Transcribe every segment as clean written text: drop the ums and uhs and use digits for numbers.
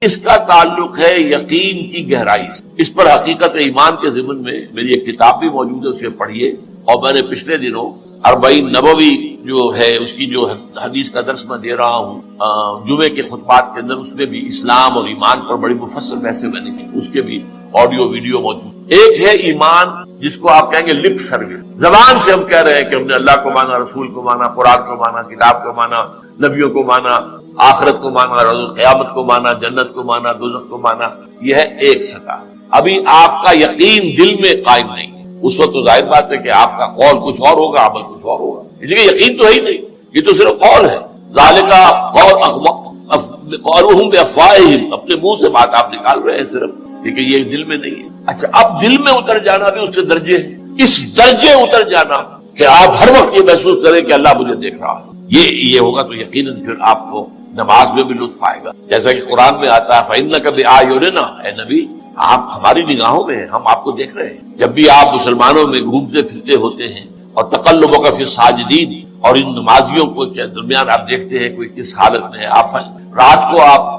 اس کا تعلق ہے یقین کی گہرائی سے. اس پر حقیقت ایمان کے ضمن میں میری ایک کتاب بھی موجود ہے، اسے پڑھیے. اور میں نے پچھلے دنوں 40 نبوی جو ہے اس کی جو حدیث کا درس میں دے رہا ہوں جمعے کے خطبات کے اندر، اس میں بھی اسلام اور ایمان پر بڑی مفصل بحثیں میں نے کی، اس کے بھی آڈیو ویڈیو موجود. ایک ہے ایمان جس کو آپ کہیں گے لپ سروس، زبان سے ہم کہہ رہے ہیں کہ ہم نے اللہ کو مانا، رسول کو مانا، قرآن کو مانا، کتاب کو مانا، نبیوں کو مانا، آخرت کو مانا، روز قیامت کو مانا، جنت کو مانا، دوزخ کو مانا. یہ ہے ایک سطح. ابھی آپ کا یقین دل میں قائم نہیں ہے. اس وقت تو ظاہر بات ہے کہ آپ کا قول کچھ اور ہوگا، عمل کچھ اور ہوگا. لیکن یقین تو ہے ہی نہیں، یہ تو صرف قول ہے. ذالک قولہم بافواہہم، اپنے منہ سے بات آپ نکال رہے ہیں صرف، لیکن یہ دل میں نہیں ہے. اچھا، اب دل میں اتر جانا بھی اس کے درجے ہیں. اس درجے اتر جانا کہ آپ ہر وقت یہ محسوس کریں کہ اللہ مجھے دیکھ رہا ہے، یہ ہوگا تو یقیناً پھر آپ کو نماز میں بھی لطف آئے گا. جیسا کہ قرآن میں آتا ہے فَإِنَّكَ بِأَعْيُنِنَا، اے نبی آپ ہماری نگاہوں میں ہیں، ہم آپ کو دیکھ رہے ہیں. جب بھی آپ مسلمانوں میں گھومتے پھرتے ہوتے ہیں اور تقلبک فی الساجدین، اور ان نمازیوں کو درمیان آپ دیکھتے ہیں کوئی کس حالت میں ہے. آپ رات کو آپ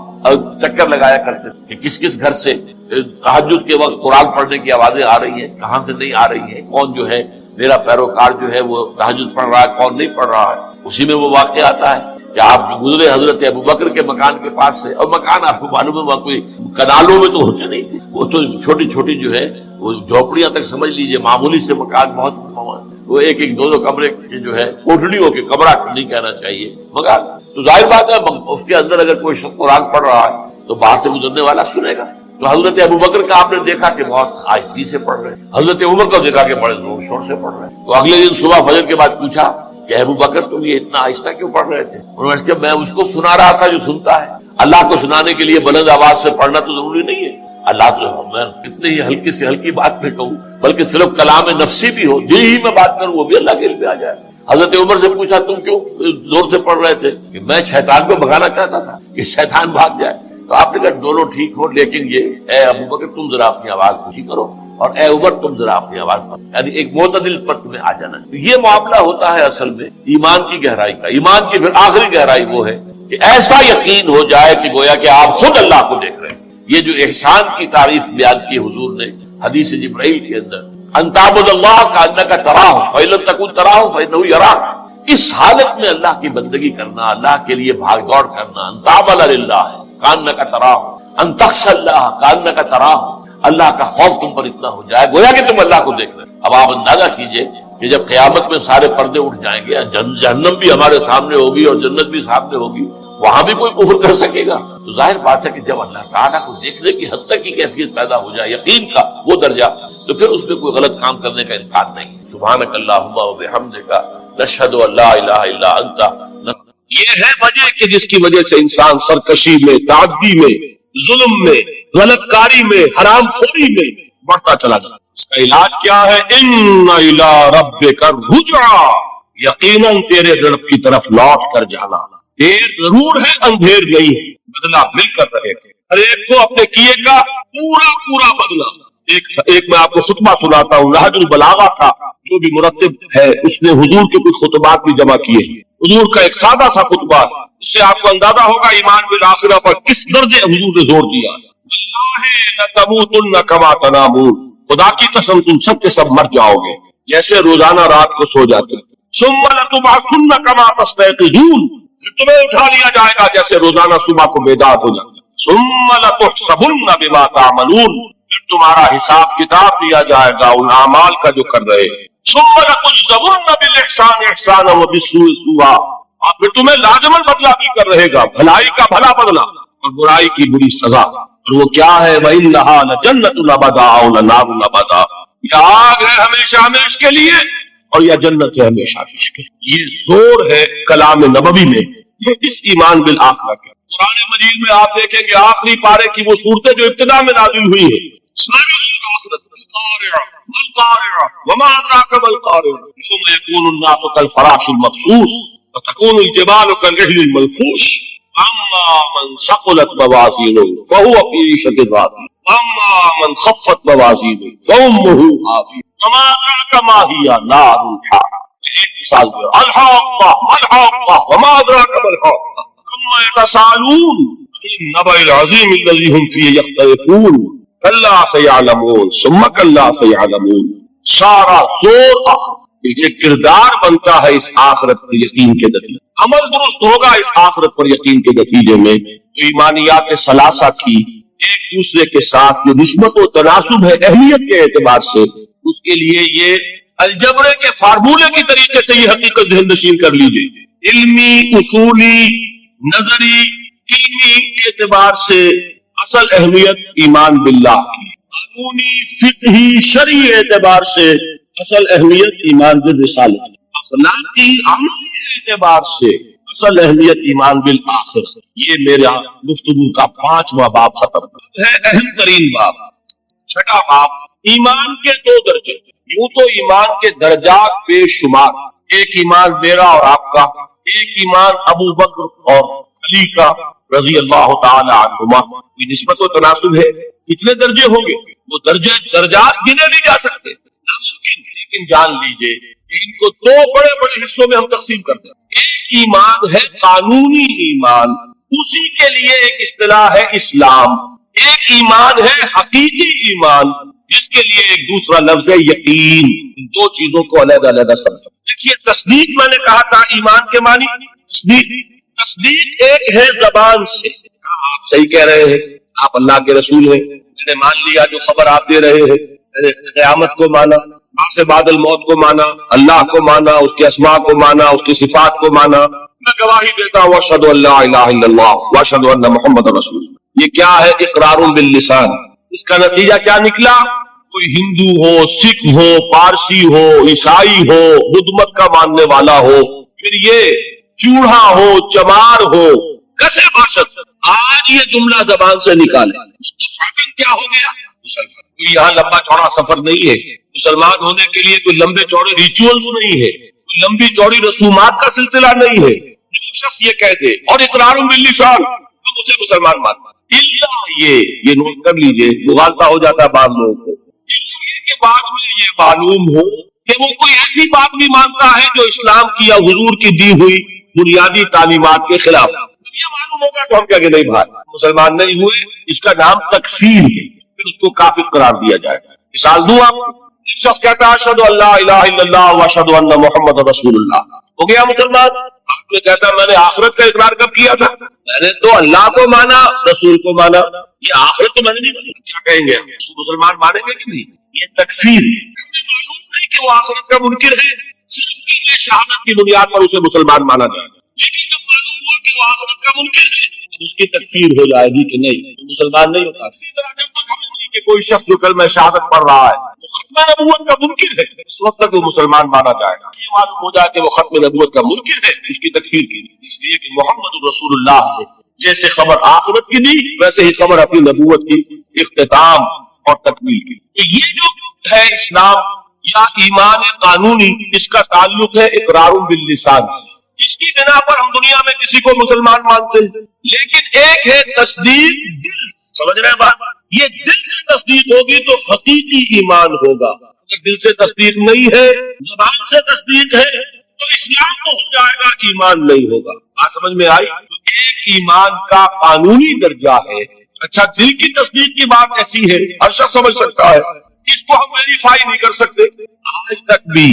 چکر لگایا کرتے تھے کہ کس گھر سے تہجد کے وقت قرآن پڑھنے کی آوازیں آ رہی ہیں، کہاں سے نہیں آ رہی ہیں، کون جو ہے میرا پیروکار جو ہے وہ تہجد پڑھ رہا ہے، کون نہیں پڑھ رہا ہے. اسی میں وہ واقعہ آتا ہے کہ آپ گزرے حضرت ابوبکر کے مکان کے پاس سے، اور مکان آپ کو معلوم ہے وہاں کوئی کنالوں میں تو ہوتے نہیں تھے، وہ تو چھوٹی چھوٹی جو ہے وہ جھوپڑیاں تک سمجھ لیجئے، معمولی سے مکان، بہت وہ ایک دو کمرے کے جو ہے کوٹڑیوں کے، کمرہ نہیں کہنا چاہیے مکان. تو ظاہر بات ہے اس کے اندر اگر کوئی شخص قرآن پڑھ رہا ہے تو باہر سے گزرنے والا سنے گا. تو حضرت ابوبکر کا آپ نے دیکھا کہ بہت آہستگی سے پڑھ رہے ہیں، حضرت عمر کو دیکھا کہ بڑے زور شور سے پڑھ رہے ہیں. تو اگلے دن صبح فجر کے بعد پوچھا کہ ابوبکر تم یہ اتنا آہستہ کیوں پڑھ رہے تھے؟ انہوں نے کہا میں اس کو سنا رہا تھا جو سنتا ہے. اللہ کو سنانے کے لیے بلند آواز سے پڑھنا تو ضروری نہیں ہے. اللہ تو میں کتنے ہی ہلکی سے ہلکی بات میں کہوں، بلکہ صرف کلام نفسی بھی ہو، دل ہی میں بات کروں، وہ بھی اللہ کے علم میں آ جائے. حضرت عمر سے پوچھا تم کیوں زور سے پڑھ رہے تھے؟ کہ میں شیطان کو بھگانا چاہتا تھا کہ شیطان بھاگ جائے. تو آپ نے کہا دونوں ٹھیک ہو، لیکن یہ اے ابوبکر تم ذرا اپنی آواز اونچی کرو، اور اے عمر تم ذرا اپنی آواز پر، یعنی ایک معتدل پر تمہیں آ جانا. یہ معاملہ ہوتا ہے اصل میں ایمان کی گہرائی کا. ایمان کی پھر آخری گہرائی وہ ہے کہ ایسا یقین ہو جائے کہ گویا کہ آپ خود اللہ کو دیکھ رہے ہیں. یہ جو احسان کی تعریف بیان کی حضور نے حدیث جبرائیل کے اندر، ان تعبد اللہ کانک تراہ فإن لم تکن تراہ فإنہ یراک، اس حالت میں اللہ کی بندگی کرنا، اللہ کے لیے بھاگ دوڑ کرنا. ان تعبد للہ کانک تراہ، ان تخشى اللہ کانک تراہ، اللہ کا خوف تم پر اتنا ہو جائے گویا کہ تم اللہ کو دیکھ رہے. اب آپ اندازہ کیجئے کہ جب قیامت میں سارے پردے اٹھ جائیں گے، جہنم بھی ہمارے سامنے ہوگی اور جنت بھی سامنے ہوگی، وہاں بھی کوئی کفر کر سکے گا؟ تو ظاہر بات ہے کہ جب اللہ تعالیٰ کو دیکھنے کی حد تک کی کیفیت پیدا ہو جائے، یقین کا وہ درجہ، تو پھر اس میں کوئی غلط کام کرنے کا امکان نہیں. سبحانک اللہم و بحمدک نشہد ان لا الہ الا انت. یہ ہے وجہ کہ جس کی وجہ سے انسان سرکشی میں، تعدی میں، ظلم میں، غلط کاری میں، حرام خوری میں بڑھتا چلا جاتا. اس کا علاج کیا ہے؟ ان الی ربک الرجعی، یقیناً تیرے رب کی طرف لوٹ کر جانا. دیر ضرور ہے، اندھیر نہیں ہے. بدلہ مل کر رہے تھے، ہر ایک کو اپنے کیے کا پورا بدلہ. ایک میں آپ کو خطبہ سناتا ہوں، نہج البلاغہ تھا، جو بھی مرتب ہے اس نے حضور کے کچھ خطبات بھی جمع کیے ہیں. حضور کا ایک سادہ سا خطبہ، اس سے آپ کو اندازہ ہوگا ایمان بالآخرہ پر کس درجے حضور نے زور دیا. واللہ لتموتن کما تنامون، خدا کی قسم تم سب کے سب مر جاؤ گے جیسے روزانہ رات کو سو جاتے. ثم لتبعثن کما تستيقظون، تمہیں اٹھا لیا جائے گا جیسے روزانہ صبح کو بیدار ہو جاتے. ثم لتحسبن بما تعملون، پھر تمہارا حساب کتاب لیا جائے گا ان اعمال کا جو کر رہے. ثم لتجزون بالاحسان احسانا وبالسوء سوءا، اور پھر تمہیں لازماً بدلہ بھی کر رہے گا، بھلائی کا بھلا بدلہ اور برائی کی بری سزا. اور وہ کیا ہے؟ وَإِنَّهَا لَجَنَّةٌ أَبَدًا أَوْ لَنَارٌ أَبَدًا، یہ آگ ہے ہمیشہ ہمیش کے لیے اور یہ جنت ہے ہمیشہ ہمیش کے لیے. یہ زور ہے کلام نبوی میں، یہ اس ایمان بالآخرہ کے. قرآن مجید میں آپ دیکھیں گے آخری پارے کی وہ صورتیں جو ابتدا میں نازل ہوئی ہے، وما أدراك ما القارعة يوم يكون الناس كالفراش المبثوث وتكون الجبال كالعهن المنفوش أما من ثقلت موازينه فهو في عيشة راضية وأما من خفت موازينه فأمه هاوية وما أدراك ما هي نار حامية. الحاقة ما الحاقة وما أدراك ما الحاقة ثم يتساءلون عن النبأ العظیم الذی هم فیہ یختلفون کلا سیعلمون ثم کلا سیعلمون. سارا زور اس لیے کردار بنتا ہے اس آخرت کے یقین کے نتیجے. عمل درست ہوگا اس آخرت پر یقین کے نتیجے میں. تو ایمانیات ثلاثہ کی ایک دوسرے کے ساتھ جو نسبت و تناسب ہے اہمیت کے اعتبار سے، اس کے لیے یہ الجبرے کے فارمولے کی طریقے سے یہ حقیقت ذہن نشین کر لیجیے. علمی، اصولی، نظری، علمی اعتبار سے اصل اہمیت ایمان باللہ کی، قانونی، فقہی، شرعی اعتبار سے اصل اہمیت ایمان بالرسالت، اخلاقی، عملی اعتبار سے اصل اہمیت ایمان بالآخرت. یہ میرا گفتگو کا 5واں باب ختم ہے. اہم ترین باب 6واں باب، ایمان کے 2 درجے. یوں تو ایمان کے درجات بے شمار، ایک ایمان میرا اور آپ کا، ایک ایمان ابو بکر اور علی کا رضی اللہ تعالی عنہما. یہ نسبت و تناسب ہے. کتنے درجے ہوں گے؟ وہ درجات گنے نہیں جا سکتے، ناممکن. لیکن جان لیجئے کہ ان کو 2 بڑے بڑے حصوں میں ہم تقسیم کرتے ہیں. ایک ایمان ہے قانونی ایمان، اسی کے لیے ایک اصطلاح ہے اسلام. ایک ایمان ہے حقیقی ایمان، جس کے لیے ایک دوسرا لفظ ہے یقین. ان 2 چیزوں کو علیحدہ علیحدہ سمجھو. دیکھیے، تصدیق میں نے کہا تھا ایمان کے معنی. تصدیق ایک ہے زبان سے، آپ صحیح کہہ رہے ہیں، آپ اللہ کے رسول ہیں، میں نے مان لیا جو خبر آپ دے رہے ہیں. میں نے قیامت کو مانا، سے بعد الموت کو مانا، اللہ کو مانا، اس کے اسماء کو مانا، اس کی صفات کو مانا. میں گواہی دیتا ہوں اشہد ان لا الہ الا اللہ واشہد ان محمد رسول اللہ. یہ کیا ہے؟ اقرار باللسان. اس کا نتیجہ کیا نکلا؟ کوئی ہندو ہو، سکھ ہو، پارسی ہو، عیسائی ہو، بدھ مت کا ماننے والا ہو، پھر یہ چوڑا ہو، چمار ہو، کسے باشد، آج یہ جملہ زبان سے نکالے. فاصل کیا ہو گیا؟ مسلمان. کوئی یہاں لمبا چوڑا سفر نہیں ہے. مسلمان ہونے کے لیے کوئی لمبے چوڑے ریچولز نہیں ہے، کوئی لمبی چوڑی رسومات کا سلسلہ نہیں ہے. جو شخص یہ کہہ دے اور اقرار باللسان، ہم اسے مسلمان مانتے. یہ نوٹ کر لیجئے، مغالطہ ہو جاتا ہے بعض لوگوں کو. یہ کہ بعد میں یہ معلوم ہو کہ وہ کوئی ایسی بات بھی مانتا ہے جو اسلام کی یا حضور کی دی ہوئی بنیادی تعلیمات کے خلاف. یہ معلوم ہوگا تو ہم کیا کہ نہیں بھائی مسلمان نہیں ہوئے. اس کا نام تکفیر ہے، پھر اس کو کافر قرار دیا جائے گا. مثال دوں آپ کو. ایک شخص کہتا ہے اشہد ان لا الہ الا اللہ واشہد ان محمد رسول اللہ، ہو گیا مسلمان. آپ نے کہتا میں نے آخرت کا اقرار کب کیا تھا؟ میں نے تو اللہ کو مانا، رسول کو مانا، یہ آخرت تو میں نے نہیں مانی. کیا کہیں گے؟ مسلمان مانیں گے کہ نہیں؟ یہ تکفیر ہے. ہمیں معلوم نہیں کہ وہ آخرت کا منکر ہے، صرف کلمہ شہادت کی بنیاد پر اسے مسلمان مانا جائے گا. لیکن جب معلوم ہوا کہ وہ آخرت کا منکر ہے تو اس کی تکفیر ہو جائے گی کہ نہیں، تو مسلمان نہیں ہوتا. اسی طرح جب تک ہمیں نہیں کہ کوئی شخص جو کلمہ شہادت پڑھ رہا ہے وہ ختم نبوت کا منکر ہے، اس وقت تک وہ مسلمان مانا جائے گا. یہ معلوم ہو جائے کہ وہ ختم نبوت کا منکر ہے، اس کی تکفیر کی. اس لیے کہ محمد رسول اللہ نے جیسے خبر آخرت کی دی، ویسے ہی خبر اپنی نبوت کی اختتام اور تکمیل کی. تو یہ جو ہے اسلام یا ایمان قانونی، اس کا تعلق ہے اقرار باللسان سے. اس کی بنا پر ہم دنیا میں کسی کو مسلمان مانتے ہیں. لیکن ایک ہے تصدیق دل، سمجھ رہے ہیں بات؟ یہ دل سے تصدیق ہوگی تو حقیقی ایمان ہوگا. اگر دل سے تصدیق نہیں ہے، زبان سے تصدیق ہے، تو اسلام تو ہو جائے گا، ایمان نہیں ہوگا. بات سمجھ میں آئی؟ تو ایک ایمان کا قانونی درجہ ہے. اچھا، دل کی تصدیق کی بات ایسی ہے، ہر شخص سمجھ سکتا ہے، اس کو ہم ویریفائی نہیں کر سکتے. آج تک بھی،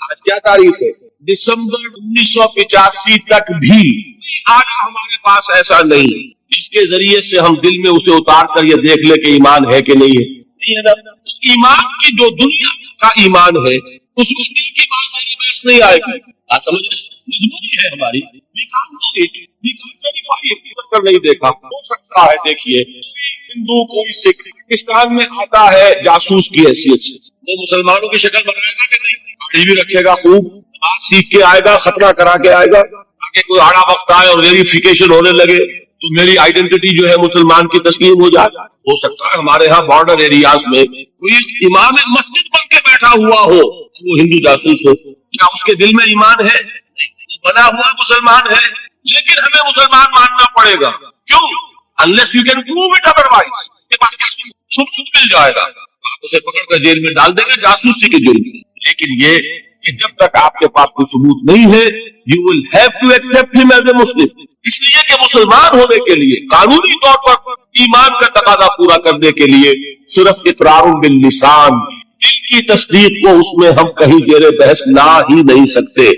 آج کیا تاریخ ہے؟ دسمبر 1985 تک بھی آج ہمارے پاس ایسا نہیں جس کے ذریعے سے ہم دل میں اسے اتار کر یہ دیکھ لے کہ ایمان ہے کہ نہیں ہے. نہیں ہے نا؟ ایمان کی جو دنیا کا ایمان ہے اس میں دل کی بات بحث نہیں آئے گی. آپ سمجھ رہے ہیں؟ مجبوری ہے ہماری. کر نہیں دیکھا. ہو سکتا ہے دیکھیے کوئی ہندو کوئی سکھ پاکستان میں آتا ہے جاسوس کی حیثیت سے، وہ مسلمانوں کی شکل بنائے گا کہ نہیں؟ گاڑی بھی رکھے گا، خوب بات سیکھ کے آئے گا، خطرہ کرا کے آئے گا. آگے کوئی آڑا وقت آئے اور ویریفیکیشن ہونے لگے تو میری آئیڈینٹی جو ہے مسلمان کی تسلیم ہو جائے. ہو سکتا ہے ہمارے ہاں بارڈر ایریاز میں کوئی امام مسجد بن کے بیٹھا ہوا ہو، وہ ہندو جاسوس ہو. کیا اس کے دل میں ایمان ہے؟ نہیں، وہ بنا ہوا مسلمان ہے، لیکن ہمیں مسلمان ماننا پڑے گا. کیوں؟ unless you can prove it otherwise. کے پاس کیا سب مل جائے گا، آپ اسے پکڑ کر جیل میں ڈال دیں گے جاسوسی کے جرم میں. لیکن یہ کہ جب تک آپ کے پاس کوئی ثبوت نہیں ہے، you will have to accept him as a Muslim. اس لیے کہ مسلمان ہونے کے لیے قانونی طور پر ایمان کا تقاضا پورا کرنے کے لیے صرف اقرار باللسان، دل کی تصدیق کو اس میں ہم کہیں زیر بحث لا ہی نہیں سکتے.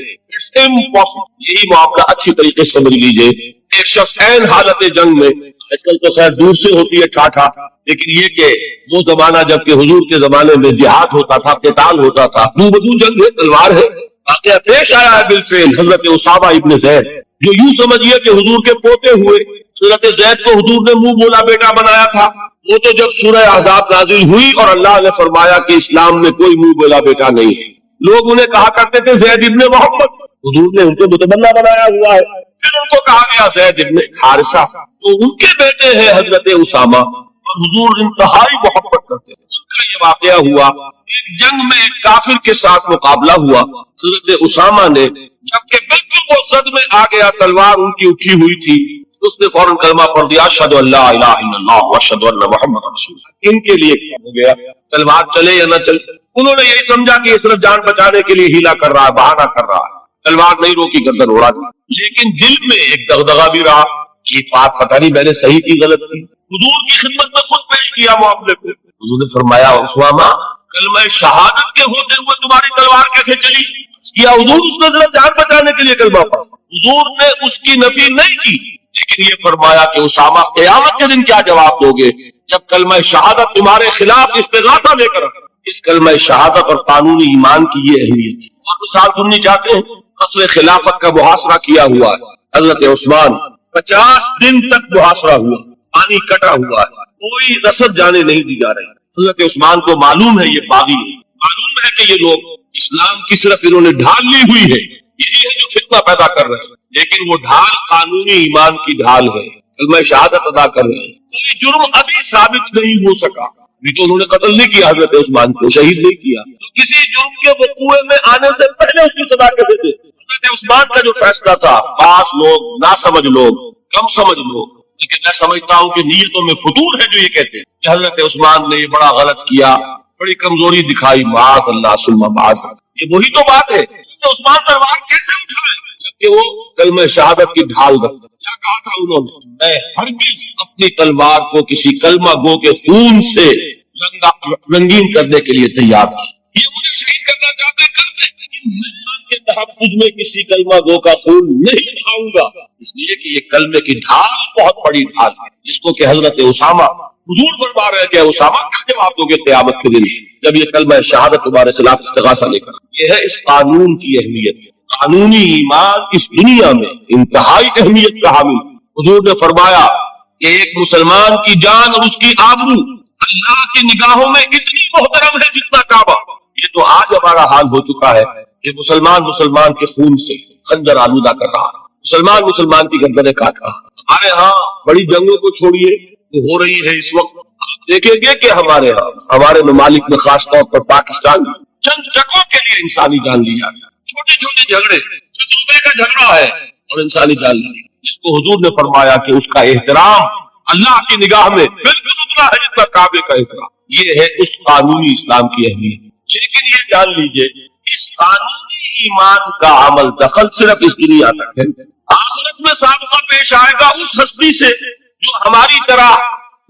یہی معاملہ اچھی طریقے سے سمجھ لیجئے. ایک شخص عین حالت جنگ میں، آج کل تو خیر دور سے ہوتی ہے ٹھاٹھا، لیکن یہ کہ وہ زمانہ جب کہ حضور کے زمانے میں جہاد ہوتا تھا، قتال ہوتا تھا، روبرو جنگ ہے، تلوار ہے. واقعہ پیش آیا ہے بالفعل حضرت اسامہ ابن زید، جو یوں سمجھیے کہ حضور کے پوتے ہوئے. حضرت زید کو حضور نے منہ بولا بیٹا بنایا تھا. وہ تو جب سورہ احزاب نازل ہوئی اور اللہ نے فرمایا کہ اسلام میں کوئی منہ بولا بیٹا نہیں ہے، لوگ انہیں کہا کرتے تھے زید ابن محمد. حضور نے ان کو متبنہ بنایا ہوا ہے. پھر ان کو کہا گیا زید ابن حارثہ، تو ان کے بیٹے ہیں حضرت اسامہ، اور حضور انتہائی محبت کرتے ہیں. ان کا یہ واقعہ ہوا، ایک جنگ میں ایک کافر کے ساتھ مقابلہ ہوا. حضرت اسامہ نے جبکہ بالکل وہ زد میں آ گیا، تلوار ان کی اٹھی ہوئی تھی، اس نے فوراً کلمہ پڑھ دیا، اشہد ان لا الہ الا اللہ واشہد ان محمد رسول اللہ. ان کے لیے کیا ہو گیا، تلوار چلے یا نہ چلے، انہوں نے یہی سمجھا کہ یہ صرف جان بچانے کے لیے ہیلا کر رہا ہے، بہانہ کر رہا ہے، تلوار نہیں روکی گردن اڑا دی. لیکن دل میں ایک دغدغہ بھی رہا کہ بات پتہ نہیں میں نے صحیح کی غلط کی. حضور کی خدمت میں خود پیش کیا معاملے کو. حضور نے فرمایا اسامہ کلمہ شہادت کے ہوتے ہوئے تمہاری تلوار کیسے چلی؟ کیا حضور اس نے صرف جان بچانے کے لیے کلمہ پڑھا. حضور نے اس کی نفی نہیں کی، لیکن یہ فرمایا کہ اسامہ قیامت کے دن کیا جواب دو گے جب کلمہ شہادت تمہارے خلاف استغاثہ لے کر. اس کلمہ شہادت اور قانونی ایمان کی یہ اہمیت ہے. اور مثال سننی چاہتے ہیں، قصر خلافت کا محاصرہ کیا ہوا ہے. حضرت عثمان 50 دن تک محاصرہ ہوا، پانی کٹا ہوا ہے، کوئی رسد جانے نہیں دی جا رہی. حضرت عثمان کو معلوم ہے یہ باغی ہے، معلوم ہے کہ یہ لوگ اسلام کی صرف انہوں نے ڈھال لی ہوئی ہے، یہی ہے جو فتنہ پیدا کر رہے ہیں. لیکن وہ ڈھال قانونی ایمان کی ڈھال ہے، کلمہ شہادت ادا کر رہے ہیں. کوئی جرم ابھی ثابت نہیں ہو سکا، ابھی تو انہوں نے قتل نہیں کیا حضرت عثمان کو، شہید نہیں کیا، تو کسی جرم کے وقوع میں آنے سے پہلے اس کی سزا کیسے دے. حضرت عثمان کا جو فیصلہ تھا، بعض لوگ ناسمجھ لوگ، کم سمجھ لوگ، لیکن میں سمجھتا ہوں کہ نیتوں میں فتور ہے جو یہ کہتے ہیں کہ حضرت عثمان نے یہ بڑا غلط کیا، بڑی کمزوری دکھائی، معاذ اللہ ثم معاذ. یہ وہی تو بات ہے کہ عثمان تلوار کیسے اٹھائے جبکہ وہ کلمہ شہادت کی ڈھال رکھتا. کیا کہا تھا انہوں نے، میں ہرگز اپنی تلوار کو کسی کلمہ گو کے خون سے رنگین کرنے کے لیے تیار تھا. یہ مجھے شہید کرنا چاہتے کرتے، لیکن میں کے تحفظ میں کسی کلمہ گو کا خون نہیں بہاؤں گا، اس لیے کہ یہ کلمے کی ڈھال بہت بڑی ڈھال ہے، جس کو کہ حضرت اسامہ حضور فرما رہے ہیں کہ اسامہ کیا جواب دو گے قیامت کے دن جب یہ کلمہ شہادت تمہارے خلاف استغاثہ لے کر. یہ ہے اس قانون کی اہمیت. قانونی ایمان اس دنیا میں انتہائی اہمیت کا حامل. حضور نے فرمایا کہ ایک مسلمان کی جان اور اس کی آبرو اللہ کی نگاہوں میں اتنی محترم ہے جتنا کعبہ. یہ تو آج ہمارا حال ہو چکا ہے کہ مسلمان کے خون سے خنجر آلودہ کر رہا ہے، مسلمان کی گردنیں کاٹ رہا. ہمارے ہاں بڑی جنگوں کو چھوڑیے تو ہو رہی ہے اس وقت. آپ دیکھیں گے کہ ہمارے ہاں ہمارے ممالک میں خاص طور پر پاکستان چند ٹکوں کے لیے انسانی جان لی جا رہی ہے. چھوٹے چھوٹے جھگڑے، چند روپے کا جھگڑا ہے اور انسانی جان لی، جس کو حضور نے فرمایا کہ اس کا احترام اللہ کی نگاہ میں بالکل اتنا ہے جتنا کعبے کا احترام. یہ ہے اس قانونی اسلام کی اہمیت. لیکن یہ جان لیجئے اس قانونی ایمان کا عمل دخل صرف اس دنیا تک ہے. آخرت میں سابقہ پیش آئے گا اس ہستی سے جو ہماری طرح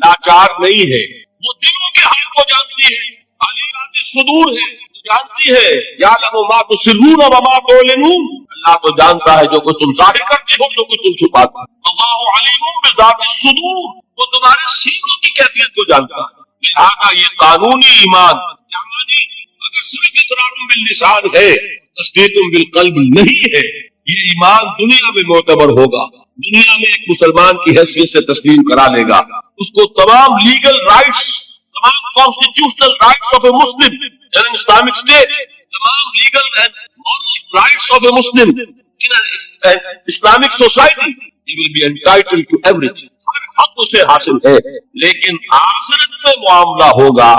لاچار نہیں ہے، وہ دلوں کے حال کو جانتی ہے، علیمات الصدور ہے، جانتی ہے، یعلم ما تسرون وما تعلنون. اللہ تو جانتا ہے جو کچھ تم ظاہر کرتے ہو، جو کچھ تم چھپاتے ہو. اللہ علیم بذات الصدور، وہ تمہارے سینوں کی کیفیت کو جانتا ہے. لہذا یہ قانونی ایمان یعنی اگر صرف اقرار باللسان ہے، تصدیق بالقلب نہیں ہے، یہ ایمان دنیا میں معتبر ہوگا. دنیا میں ایک مسلمان کی حیثیت سے تسلیم کرا لے گا. اس کو تمام لیگل رائٹس، تمام constitutional rights of a Muslim in an Islamic state, تمام legal and moral rights of a Muslim in an Islamic society, he will be entitled to everything. ہر حق اسے حاصل ہے. لیکن آخرت میں معاملہ ہوگا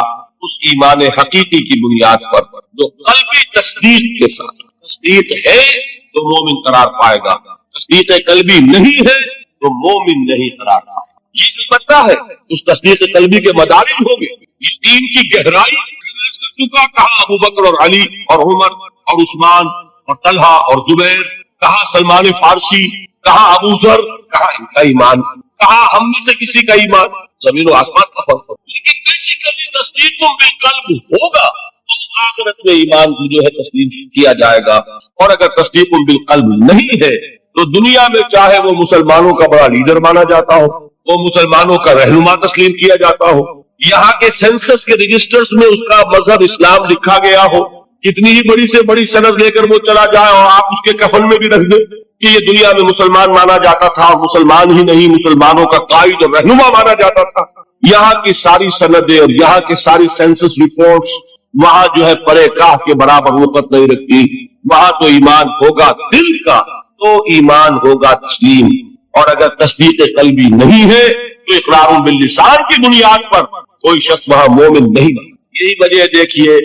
اس ایمان حقیقی کی بنیاد پر جو قلبی تصدیق کے ساتھ. تصدیق ہے تو مومن قرار پائے گا، تصدیق قلبی نہیں ہے تو مومن نہیں قرار پائے گا. یہ البتہ ہے اس تصدیق قلبی کے مدارج ہوں گے، یقین کی گہرائی چکا. کہا ابو بکر اور علی اور عمر اور عثمان اور طلحہ اور زبیر، کہا سلمان فارسی کہاں ابو ذر، کہاں ان کا ایمان، کہاں ہم میں سے کسی کا ایمان، زمین و آسمان کا فرق. لیکن بیسیکلی تصدیق بالقلب ہوگا تو آخرت میں ایمان کو جو ہے تسلیم کیا جائے گا. اور اگر تصدیق بالقلب نہیں ہے تو دنیا میں چاہے وہ مسلمانوں کا بڑا لیڈر مانا جاتا ہو، وہ مسلمانوں کا رہنما تسلیم کیا جاتا ہو، یہاں کے سینسس کے رجسٹرز میں اس کا مذہب اسلام لکھا گیا ہو، کتنی ہی بڑی سے بڑی سند لے کر وہ چلا جائے اور آپ اس کے کفن میں بھی رکھ دیں کہ یہ دنیا میں مسلمان مانا جاتا تھا، اور مسلمان ہی نہیں مسلمانوں کا قائد اور رہنما مانا جاتا تھا، یہاں کی ساری سندیں اور یہاں کی ساری سینسس رپورٹس وہاں جو ہے پرے کاہ کے برابر وقت نہیں رکھتی. وہاں تو ایمان ہوگا دل کا تو ایمان ہوگا تسلیم، اور اگر تصدیق قلبی نہیں ہے تو اقرار باللسان کی بنیاد پر کوئی شخص وہاں مومن نہیں. یہی وجہ دیکھیے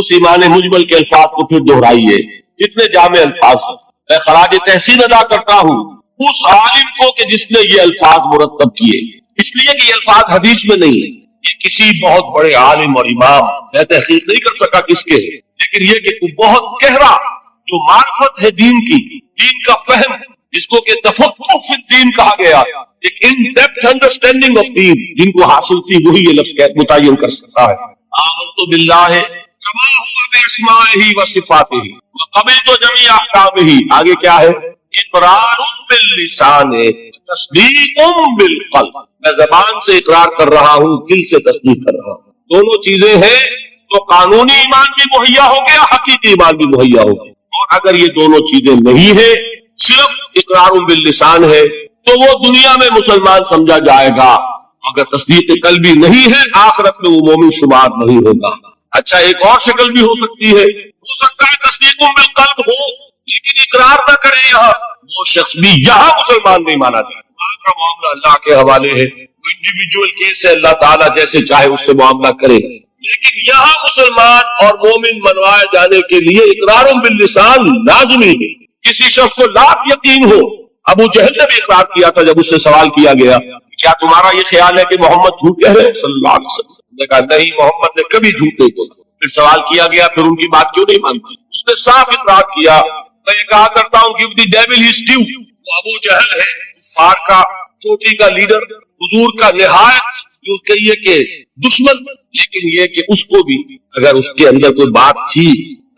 اس ایمان مجمل کے الفاظ کو پھر دہرائیے، کتنے جامع الفاظ ہیں. میں خراج تحسین ادا کرتا ہوں اس عالم کو کہ جس نے یہ الفاظ مرتب کیے، اس لیے کہ یہ الفاظ حدیث میں نہیں ہے، یہ کسی بہت بڑے عالم اور امام میں تحقیق نہیں کر سکا کس کے، لیکن یہ کہ بہت گہرا جو معرفت ہے دین کی، دین کا فہم جس کو کہ تفقہ فی الدین کہا گیا، ایک ان ڈیپتھ انڈرسٹینڈنگ آف دین جن کو حاصل تھی، وہی یہ لفظ متعین کر سکتا ہے. آمنت باللہ کما ہوا باسمائہ و صفاتہ وقبلت جمیع احکامہ. آگے کیا ہے؟ اقرار باللسان تصدیق بالقلب. میں زبان سے اقرار کر رہا ہوں، دل سے تصدیق کر رہا ہوں. دونوں چیزیں ہیں تو قانونی ایمان بھی مہیا ہو گیا، حقیقی ایمان بھی مہیا ہو گیا. اور اگر یہ دونوں چیزیں نہیں ہے، صرف اقرار باللسان ہے، تو وہ دنیا میں مسلمان سمجھا جائے گا. اگر تصدیق قلبی نہیں ہے آخرت میں وہ مومن شمار نہیں ہوگا. اچھا ایک اور شکل بھی ہو سکتی ہے، ہو سکتا ہے تصدیق بالقلب ہو لیکن اقرار نہ کرے، یہاں وہ شخص بھی یہاں مسلمان نہیں مانا جائے. وہاں کا معاملہ اللہ کے حوالے ہے، وہ انڈیویجول کیس ہے، اللہ تعالیٰ جیسے چاہے اس سے معاملہ کرے. لیکن یہاں مسلمان اور مومن منوائے جانے کے لیے اقرار باللسان لازمی ہے. کسی شخص کو لاکھ یقین ہو، ابو جہل نے بھی اقرار کیا تھا جب اس سے سوال کیا گیا کیا تمہارا یہ خیال ہے کہ محمد جھوٹ کہہ رہے ہیں صلی اللہ علیہ وسلم؟ نے کہا نہیں، محمد نے کبھی جھوٹ نہیں بولا. پھر سوال کیا گیا پھر ان کی بات کیوں نہیں مانتی؟ اس نے صاف اقرار کیا. میں یہ کہا کرتا ہوں give the devil his due. وہ ابو جہل ہے، کفار کا چوٹی کا لیڈر، حضور کا نہایت جو کہیے کہ دشمن، لیکن یہ کہ اس کو بھی اگر اس کے اندر کوئی بات تھی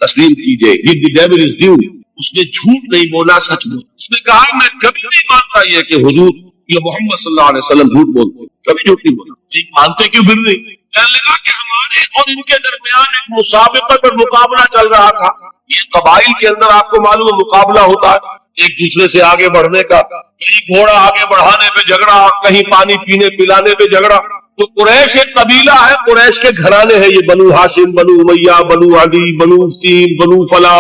تسلیم کیجئے. give the devil his due. اس نے جھوٹ نہیں بولا، سچ بولا. اس نے کہا میں کبھی نہیں مانتا یہ کہ حضور یہ محمد صلی اللہ علیہ وسلم جھوٹ بولتے، کبھی جھوٹ نہیں بولا. جی مانتے کیوں پھر نہیں؟ کہنے لگا کہ ہمارے اور ان کے درمیان ایک مسابقت اور مقابلہ چل رہا تھا. یہ قبائل کے اندر آپ کو معلوم ہے مقابلہ ہوتا ہے ایک دوسرے سے آگے بڑھنے کا، کہیں گھوڑا آگے بڑھانے پہ جھگڑا، کہیں پانی پینے پلانے پہ جھگڑا. تو قریش ایک قبیلہ ہے، قریش کے گھرانے ہیں یہ، بنو ہاشم، بنو امیہ، بنو عدی، بنو سیم، بنو فلا.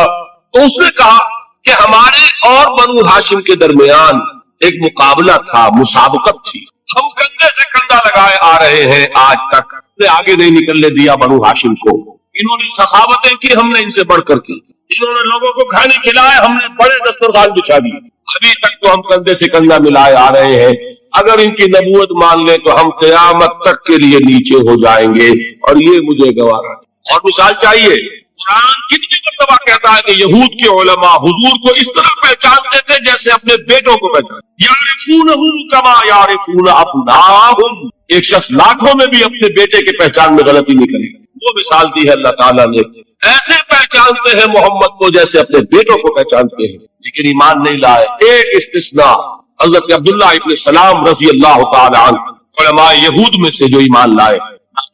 تو اس نے کہا کہ ہمارے اور بنو ہاشم کے درمیان ایک مقابلہ تھا، مسابقت تھی، ہم کندھے سے کندھا لگائے آ رہے ہیں آج تک، نے آگے نہیں نکلنے دیا بنو ہاشم کو. انہوں نے سخاوتیں کی، ہم نے ان سے بڑھ کر کی. انہوں نے لوگوں کو کھانے کھلائے، ہم نے بڑے دسترخوان بچھا دی. ابھی تک تو ہم کندھے سے کندھا ملائے آ رہے ہیں. اگر ان کی نبوت مان لیں تو ہم قیامت تک کے لیے نیچے ہو جائیں گے، اور یہ مجھے گوارا. اور مثال چاہیے، قرآن کتنی مرتبہ کہتا ہے کہ یہود کے علماء حضور کو اس طرح پہچانتے تھے جیسے اپنے بیٹوں کو پہچانتے، یعرفونہ کما یعرفون ابناءہم. ایک شخص لاکھوں میں بھی اپنے بیٹے کے پہچان میں غلطی نہیں کرے. وہ مثال دی ہے اللہ تعالیٰ نے، ایسے پہچانتے ہیں محمد کو جیسے اپنے بیٹوں کو پہچانتے ہیں، لیکن ایمان نہیں لائے. ایک استثناء حضرت عبداللہ ابن سلام رضی اللہ تعالی عنہ، علماء یہود میں سے جو ایمان لائے،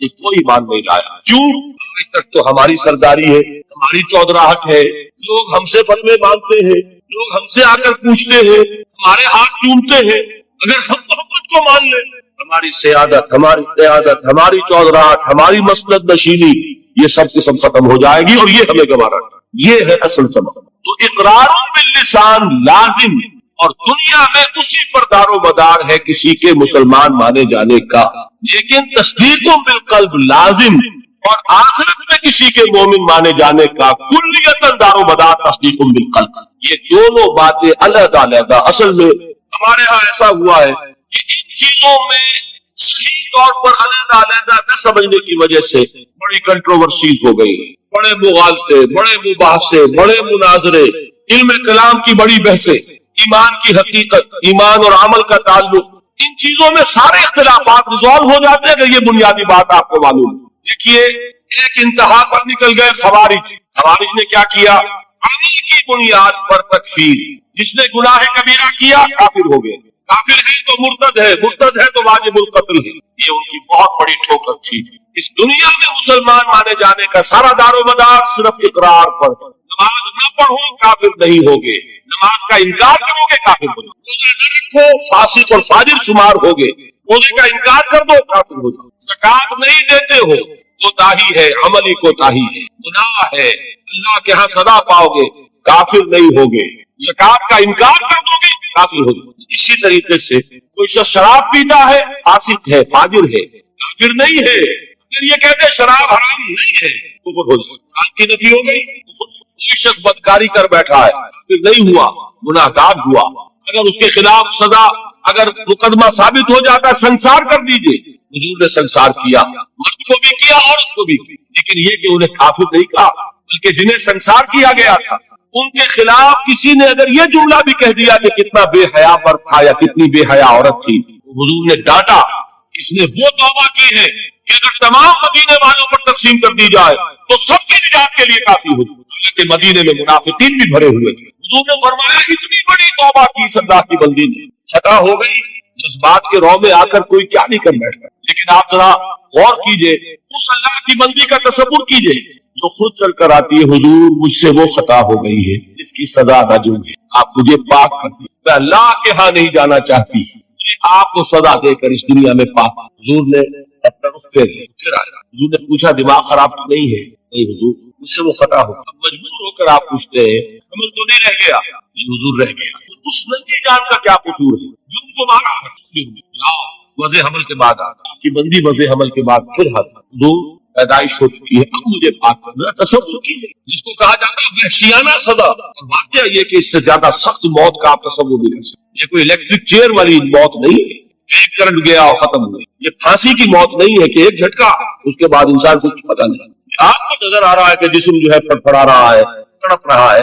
کوئی ایمان نہیں لایا. کیوں؟ آج تک تو ہماری سرداری ہے، ہماری چودراہٹ ہے، لوگ ہم سے فتوے مانگتے ہیں، لوگ ہم سے آ کر پوچھتے ہیں، ہمارے ہاتھ چومتے ہیں. اگر ہم محمد کو مان لیں، ہماری سیادت، ہماری قیادت، ہماری چودراہٹ، ہماری مسند نشینی، یہ سب کی سب ختم ہو جائے گی، اور یہ ہمیں گوارا. یہ ہے اصل سبب. تو اقرار باللسان لازم، اور دنیا میں اسی پر دار و مدار ہے کسی کے مسلمان مانے جانے کا. لیکن تصدیق بالقلب لازم، اور آخرت میں کسی کے مومن مانے جانے کا کلیتاً دار و مدار تصدیق بالقلب. یہ دونوں باتیں علیحدہ علیحدہ. اصل میں ہمارے ہاں ایسا ہوا ہے کہ ان چیزوں میں صحیح طور پر علیحدہ علیحدہ نہ سمجھنے کی وجہ سے بڑی کنٹروورسیز ہو گئی، بڑے مغالطے، بڑے مباحثے، بڑے مناظرے، علم کلام کی بڑی بحثیں. ایمان کی حقیقت، ایمان اور عمل کا تعلق، ان چیزوں میں سارے اختلافات ریزالو ہو جاتے ہیں اگر یہ بنیادی بات آپ کو معلوم ہے۔ دیکھیے ایک انتہا پر نکل گئے خوارج نے کیا کیا؟ عمل کی بنیاد پر تکفیر، جس نے گناہ کبیرہ کیا کافر ہو گئے، کافر ہے تو مرتد ہے تو واجب القتل ہے۔ یہ ان کی بہت بڑی ٹھوکر تھی۔ اس دنیا میں مسلمان مانے جانے کا سارا دار و مدار صرف اقرار پر، نماز نہ پڑھو کافر نہیں ہوگے، نماز کا انکار کرو گے کافر ہو جاؤ، روزہ نہ رکھو فاسق اور فاجر شمار ہوگے، روزے کا انکار کر دو کافر ہو جاؤ، زکات نہیں دیتے ہو کوتاہی ہے، عملی کوتاہی ہے، گناہ ہے، اللہ کے ہاں سزا پاؤ گے، کافر نہیں ہوگے، زکات کا انکار کر دو گے کافر ہو جاؤ۔ اسی طریقے سے کوئی شخص شراب پیتا ہے فاسق ہے، فاجر ہے، کافر نہیں ہے، اگر یہ کہتے ہیں شراب حرام نہیں ہے کفر ہو جائے، آپ کی نفی ہو گئی۔ کوئی شخص بدکاری کر بیٹھا ہے پھر نہیں ہوا، گناہ گار ہوا، اگر اس کے خلاف سزا، اگر مقدمہ ثابت ہو جاتا سنسار کر دیجئے، حضور نے سنسار کیا، مرد کو بھی کیا عورت کو بھی کیا، لیکن یہ کہ انہیں کافر نہیں کہا، بلکہ جنہیں سنسار کیا گیا تھا ان کے خلاف کسی نے اگر یہ جملہ بھی کہہ دیا کہ کتنا بے حیا مرد تھا یا کتنی بے حیا عورت تھی، حضور نے ڈانٹا، اس نے وہ توبہ کی ہے کہ اگر تمام مدینے والوں پر تقسیم کر دی جائے تو سب کی نجات کے لیے کافی ہوگی، حالانکہ مدینے میں منافقین بھی بھرے ہوئے تھے۔ حضور نے فرمایا اتنی بڑی توبہ کی اس اللہ کی بندی نے، چھٹا ہو گئی، جذبات کے رو میں آ کر کوئی کیا نہیں کر بیٹھتا، لیکن آپ ذرا غور کیجئے، اس اللہ کی بندی کا تصور کیجئے جو خود چل کر آتی ہے، حضور مجھ سے وہ خطا ہو گئی ہے اس کی سزا ناجوز ہے، آپ مجھے پاک کر دیں، میں اللہ کے ہاں نہیں جانا چاہتی، آپ کو سزا دے کر اس دنیا میں پاک۔ حضور نے اپنا رخ پھر آیا، حضور نے پوچھا دماغ خراب تو نہیں ہے؟ نہیں حضور مجھ سے وہ خطا ہو، اب مجبور ہو کر آپ پوچھتے ہیں عمل تو نہیں رہ گیا؟ جی حضور رہ گیا، اس ننگی جان کا کیا قصور ہے؟ جرم تمہارا ہے، جاؤ وضع حمل کے بعد آپ کی بندی وضع حمل کے بعد پھر حضور پیدائش ہو چکی ہے، اب مجھے پاک کرنا، تصور کیجیے جس کو کہا جاتا ہے وحشیانہ سزا، اور واقعہ یہ کہ اس سے زیادہ سخت موت کا آپ تصور نہیں کر سکتے۔ یہ کوئی الیکٹرک چیئر والی موت نہیں ہے، ایک کرنٹ گیا اور ختم ہوئی، یہ پھانسی کی موت نہیں ہے کہ ایک جھٹکا اس کے بعد انسان کو کچھ پتا نہیں، آپ کو نظر آ رہا ہے کہ جسم جو ہے پڑپڑا رہا ہے، تڑپ رہا ہے،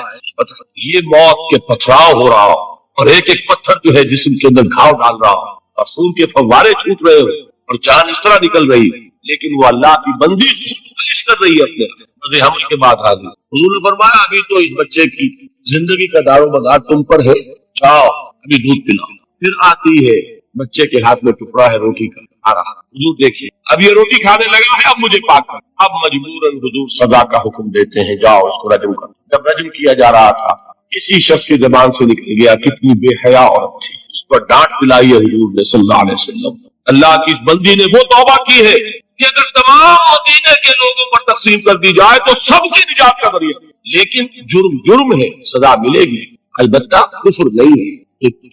یہ موت کے پتھراؤ ہو رہا ہو اور ایک ایک پتھر جو ہے جسم کے اندر گھاؤ ڈال رہا ہو اور خون کے فوارے چھوٹ رہے ہو اور جان اس طرح نکل رہی ہے، لیکن وہ اللہ کی بندی خودکش کر رہی ہے اپنے وضع حمل کے بعد حاضر۔ حضور نے فرمایا ابھی تو اس بچے کی زندگی کا دار و مدار تم پر ہے، جاؤ ابھی دودھ پلاؤ، پھر آتی ہے بچے کے ہاتھ میں ٹکڑا ہے روٹی کا، آ رہا حضور دیکھیے اب یہ روٹی کھانے لگا ہے، اب مجھے پاک کر، اب مجبوراً حضور سزا کا حکم دیتے ہیں، جاؤ اس کو رجم کر۔ جب رجم کیا جا رہا تھا کسی شخص کی زبان سے نکل گیا کتنی بے حیا عورت تھی، اس پر ڈانٹ پلائی ہے حضور نے صلی اللہ علیہ وسلم۔ اللہ کی اس بندی نے وہ توبہ کی ہے کہ اگر تمام مدینے کے لوگوں پر تقسیم کر دی جائے تو سب کی نجات کا ذریعہ، لیکن جرم ہے، سزا ملے گی، البتہ کفر نہیں ہے۔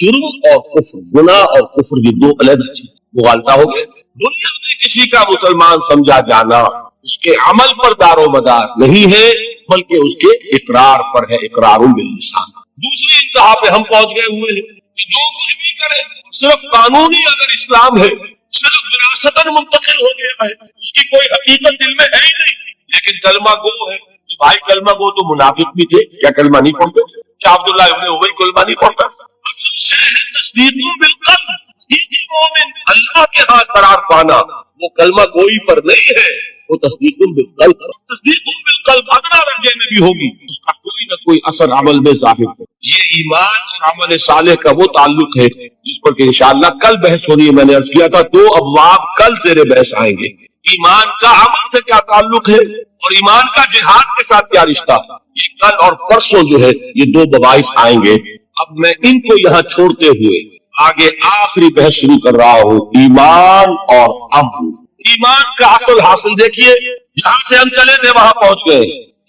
جرم اور کفر، گناہ اور کفر یہ دو علیحدہ چیز مغالطہ ہو گئے۔ دنیا میں کسی کا مسلمان سمجھا جانا اس کے عمل پر دار و مدار نہیں ہے بلکہ اس کے اقرار پر ہے، اقرار باللسان۔ دوسری انتہا پہ ہم پہنچ گئے ہوئے ہیں کہ جو کچھ بھی کرے صرف قانونی اگر اسلام ہے، صرف وراثتاً منتقل ہو گیا ہے، اس کی کوئی حقیقت دل میں ہے ہی نہیں، لیکن کلمہ گو ہے۔ تو بھائی کلمہ گو تو منافق بھی تھے، کیا کلمہ نہیں پڑھتے؟ کیا عبداللہ ابن ابی کلمہ نہیں پڑھتا؟ اصل سے ہے تصدیق بالقلب، حقیقی مومن اللہ کے ہاں قرار پانا وہ کلمہ گوئی پر نہیں ہے، وہ تصدیق بالقلب، تصدیق بالقلب ادنا درجے میں بھی ہوگی، اس کا کوئی نہ کوئی اثر عمل میں ظاہر ہے۔ یہ ایمان اور عمل صالح کا وہ تعلق ہے جس پر کہ انشاءاللہ کل بحث ہونی ہے۔ میں نے عرض کیا تھا 2 ابواب کل زیر بحث آئیں گے، ایمان کا عمل سے کیا تعلق ہے اور ایمان کا جہاد کے ساتھ کیا رشتہ، یہ کل اور پرسوں جو ہے یہ 2 مباحث آئیں گے۔ اب میں ان کو یہاں چھوڑتے ہوئے آگے آخری بحث شروع کر رہا ہوں، ایمان اور عمل۔ ایمان کا اصل حاصل دیکھیے، جہاں سے ہم چلے تھے وہاں پہنچ گئے۔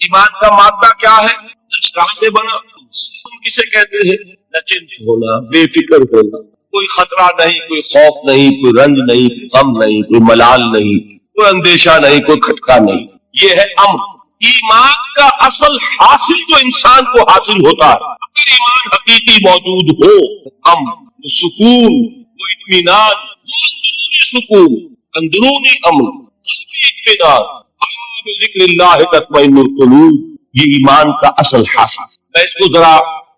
ایمان کا مادہ کیا ہے؟ کہاں سے بنا؟ کسے کہتے ہیں؟ نچنت ہونا، بے فکر ہونا، کوئی خطرہ نہیں، کوئی خوف نہیں، کوئی رنج نہیں، کوئی غم نہیں، کوئی ملال نہیں، کوئی اندیشہ نہیں، کوئی کھٹکا نہیں، یہ ہے امن۔ ایمان کا اصل حاصل جو انسان کو حاصل ہوتا ہے، اگر ایمان حقیقی موجود ہو، امن، وہ سکون، وہ اطمینان، وہ اندرونی سکون، اندرونی امن، قلبی اطمینان، الا بذکر اللہ تطمئن القلوب، یہ ایمان کا اصل حاصل۔ میں اس کو ذرا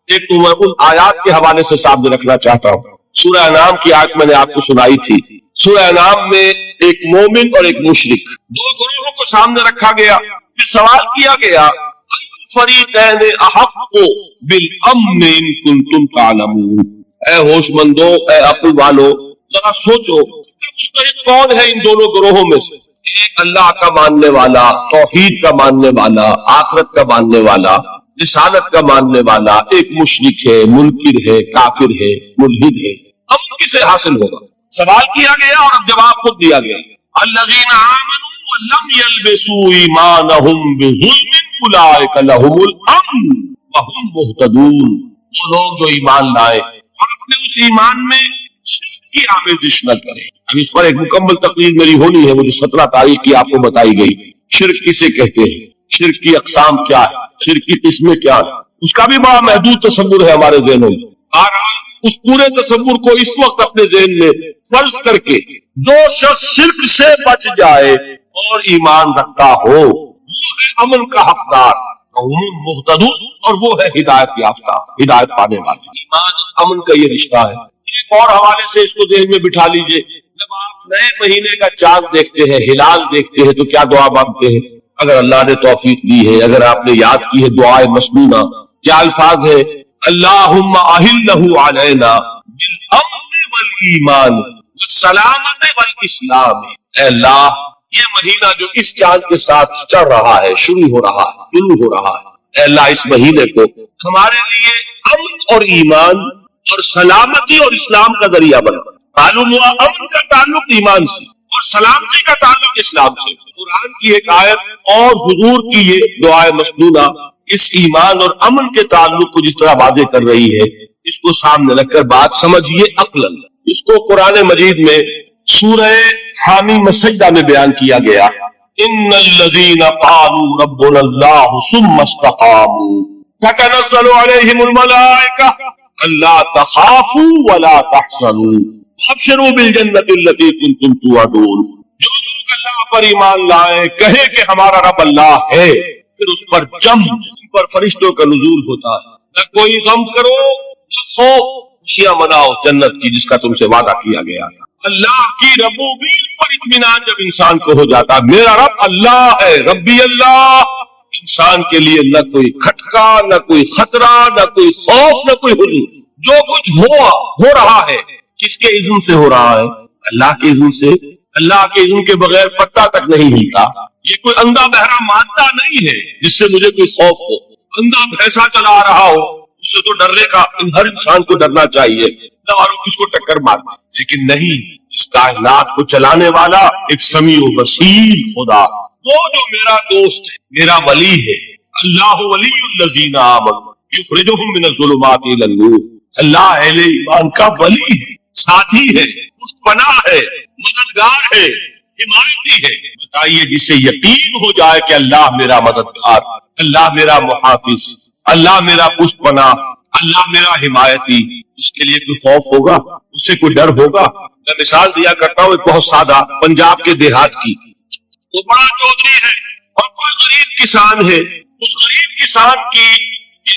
ایک تو میں ان آیات کے حوالے سے سامنے رکھنا چاہتا ہوں. سورہ انعام کی آیت میں نے آپ کو سنائی تھی. سورہ انعام میں ایک مومن اور ایک مشرک دو گروہوں کو سامنے رکھا گیا. پھر سوال کیا گیا فریقین احق بالامن ان کنتم تعلمون. اے ہوش مندو، اے عقل والو، ذرا سوچو مستحق کون ہے ان دونوں گروہوں میں سے. ایک اللہ کا ماننے والا، توحید کا ماننے والا، آخرت کا ماننے والا، رسالت کا ماننے والا. ایک مشرک ہے، منکر ہے، کافر ہے، ملحد ہے. امن کسے حاصل ہوگا؟ سوال کیا گیا اور اب جواب خود دیا گیا. الذین آمنوا ولم یلبسوا ایمانہم بظلم اولئک لہم الامن وہم مہتدون. وہ لوگ جو ایمان لائے اور اپنے اس ایمان میں شرک کی آمیزش نہ کریں. اب اس پر ایک مکمل تقریر میری ہونی ہے، وہ جو 17 تاریخ کی آپ کو بتائی گئی. شرک کسے کہتے ہیں، شرک کی اقسام کیا ہے، شرک کی قسمیں کیا ہے، اس کا بھی بڑا محدود تصور ہے ہمارے ذہنوں میں. اس پورے تصور کو اس وقت اپنے ذہن میں فرض کر کے جو شخص شرک سے بچ جائے اور ایمان رکھتا ہو وہ ہے امن کا حقدار، مہتدون، اور وہ ہے ہدایت یافتہ، ہدایت پانے والا. ایمان اور امن کا یہ رشتہ ہے. ایک اور حوالے سے اس کو ذہن میں بٹھا لیجئے. جب آپ نئے مہینے کا چاند دیکھتے ہیں، ہلال دیکھتے ہیں، تو کیا دعا مانگتے ہیں؟ اگر اللہ نے توفیق دی ہے، اگر آپ نے یاد کی ہے دعائے مسنونہ، کیا الفاظ ہے؟ اللہم اہلہ علینا بالامن والایمان والسلامت والاسلام. اے اللہ، یہ مہینہ جو اس چاند کے ساتھ چڑھ رہا ہے، شروع ہو رہا ہے، اے اللہ اس مہینے کو ہمارے لیے امن اور ایمان اور سلامتی اور اسلام کا ذریعہ بنا. معلوم ہوا امن کا تعلق ایمان سے اور سلامتی کا تعلق اسلام سے. قرآن کی ایک آیت اور حضور کی یہ دعائے مسنونہ اس ایمان اور امن کے تعلق کو جس طرح واضح کر رہی ہے، اس کو سامنے رکھ کر بات سمجھیے عقلاً. اس کو قرآن مجید میں سورہ حامیم السجدہ میں بیان کیا گیا. ان الذین قالوا ربنا اللہ ثم استقاموا تتنزل علیہم الملائکہ الا تخافوا ولا تحزنوا وابشروا بالجنۃ التي كنتم توعدون. جو لوگ اللہ پر ایمان لائے، کہے کہ ہمارا رب اللہ ہے، پھر اس پر ان پر فرشتوں کا نزول ہوتا ہے. نہ کوئی غم کرو نہ خوف، خوشیاں مناؤ جنت کی جس کا تم سے وعدہ کیا گیا. اللہ کی ربوبیت پر اطمینان جب انسان کو ہو جاتا، میرا رب اللہ ہے، ربی اللہ، انسان کے لیے نہ کوئی کھٹکا، نہ کوئی خطرہ، نہ کوئی خوف، نہ کوئی حزن. جو کچھ ہو رہا ہے کس کے اذن سے ہو رہا ہے؟ اللہ کے اذن سے. اللہ کے اذن کے بغیر پتا تک نہیں ہلتا. یہ کوئی اندھا بہرا مادہ نہیں ہے جس سے مجھے کوئی خوف ہو. اندھا بھینسا چلا رہا ہو اس سے تو ڈرنے کا ہر انسان کو ڈرنا چاہیے، نہ معلوم کس کو ٹکر مارنا. لیکن نہیں، اس کائنات کو چلانے والا ایک سمیع و بصیر خدا، وہ جو میرا دوست ہے، میرا ولی ہے. اللہ ولی الذین آمنوا یخرجہم من الظلمات الی النور. اللہ اہل ایمان کا ولی ہے، ساتھی ہے، پناہ ہے، مددگار ہے، حمایتی ہے. بتائیے جسے یقین ہو جائے کہ اللہ میرا مددگار، اللہ میرا محافظ، اللہ میرا پشت پناہ، اللہ میرا حمایتی، اس کے لیے کوئی خوف ہوگا؟ اس سے کوئی ڈر ہوگا؟ میں مثال دیا کرتا ہوں ایک بہت سادہ پنجاب کے دیہات کی. وہ بڑا چودھری ہے اور کوئی غریب کسان ہے. اس غریب کسان کی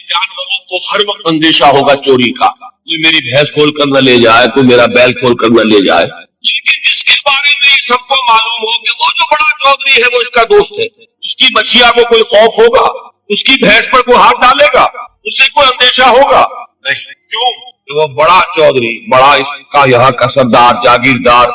جانوروں کو ہر وقت اندیشہ ہوگا چوری کا، کوئی میری بھینس کھول کر نہ لے جائے، کوئی میرا بیل کھول کر نہ لے جائے. لیکن جس کے بارے میں یہ سب کو معلوم ہو کہ وہ جو بڑا چودھری ہے وہ اس کا دوست ہے، اس کی بچیا کو کوئی خوف ہوگا؟ اس کی بھینس پر کوئی ہاتھ ڈالے گا؟ اس سے کوئی اندیشہ ہوگا؟ نہیں. کیوں؟ کہ وہ بڑا چودھری، بڑا اس کا یہاں کا سردار، جاگیردار،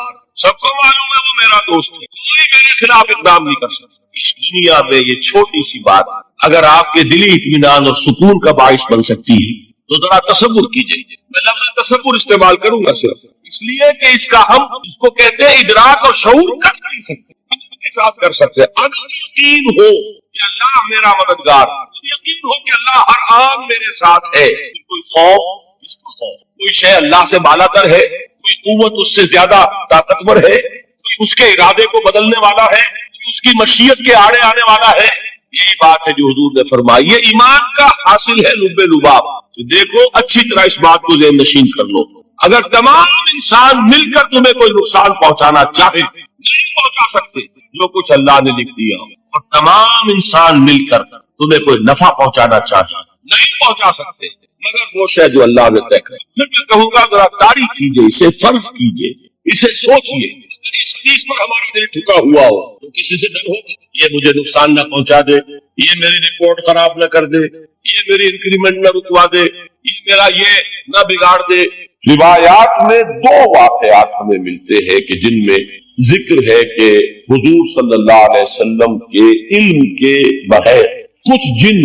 سب کو معلوم ہے وہ میرا دوست ہے، کوئی میرے خلاف اقدام نہیں کر سکتا. اس دنیا میں یہ چھوٹی سی بات اگر آپ کے دلی اطمینان اور سکون کا باعث بن سکتی ہے تو ذرا تصور کیجئے. میں لفظ تصور استعمال کروں گا صرف اس لیے کہ اس کا ہم اس کو کہتے ہیں ادراک اور شعور کر نہیں سکتے، کے ساتھ کر سکتے. اگر یقین ہو کہ اللہ میرا مددگار، یقین ہو کہ اللہ ہر آن میرے ساتھ ہے، کوئی خوف، اس کا خوف، کوئی شے اللہ سے بالا تر ہے، کوئی قوت اس سے زیادہ طاقتور ہے، کوئی اس کے ارادے کو بدلنے والا ہے، اس کی مشیت کے آڑے آنے والا ہے. یہی بات ہے جو حضور نے فرمائی. یہ ایمان کا حاصل ہے لب لباب. دیکھو اچھی طرح اس بات کو ذہن نشین کر لو. اگر تمام انسان مل کر تمہیں کوئی نقصان پہنچانا چاہے نہیں پہنچا سکتے جو کچھ اللہ نے لکھ دیا، اور تمام انسان مل کر تمہیں کوئی نفع پہنچانا چاہے نہیں پہنچا سکتے. مگر وہ شے جو اللہ نے طے کر. پھر میں کہوں گا ذرا طاری کیجئے، اسے فرض کیجئے، اسے سوچئے. اگر اس حدیث پر ہمارا دل ٹھکا ہوا ہو تو کسی سے ڈر ہوگا یہ مجھے نقصان نہ پہنچا دے، یہ میری رپورٹ خراب نہ کر دے، یہ میری انکریمنٹ نہ رکوا دے، یہ میرا یہ نہ بگاڑ دے. روایات میں دو واقعات ہمیں ملتے ہیں کہ جن میں ذکر ہے کہ حضور صلی اللہ علیہ وسلم کے علم کے بغیر کچھ جن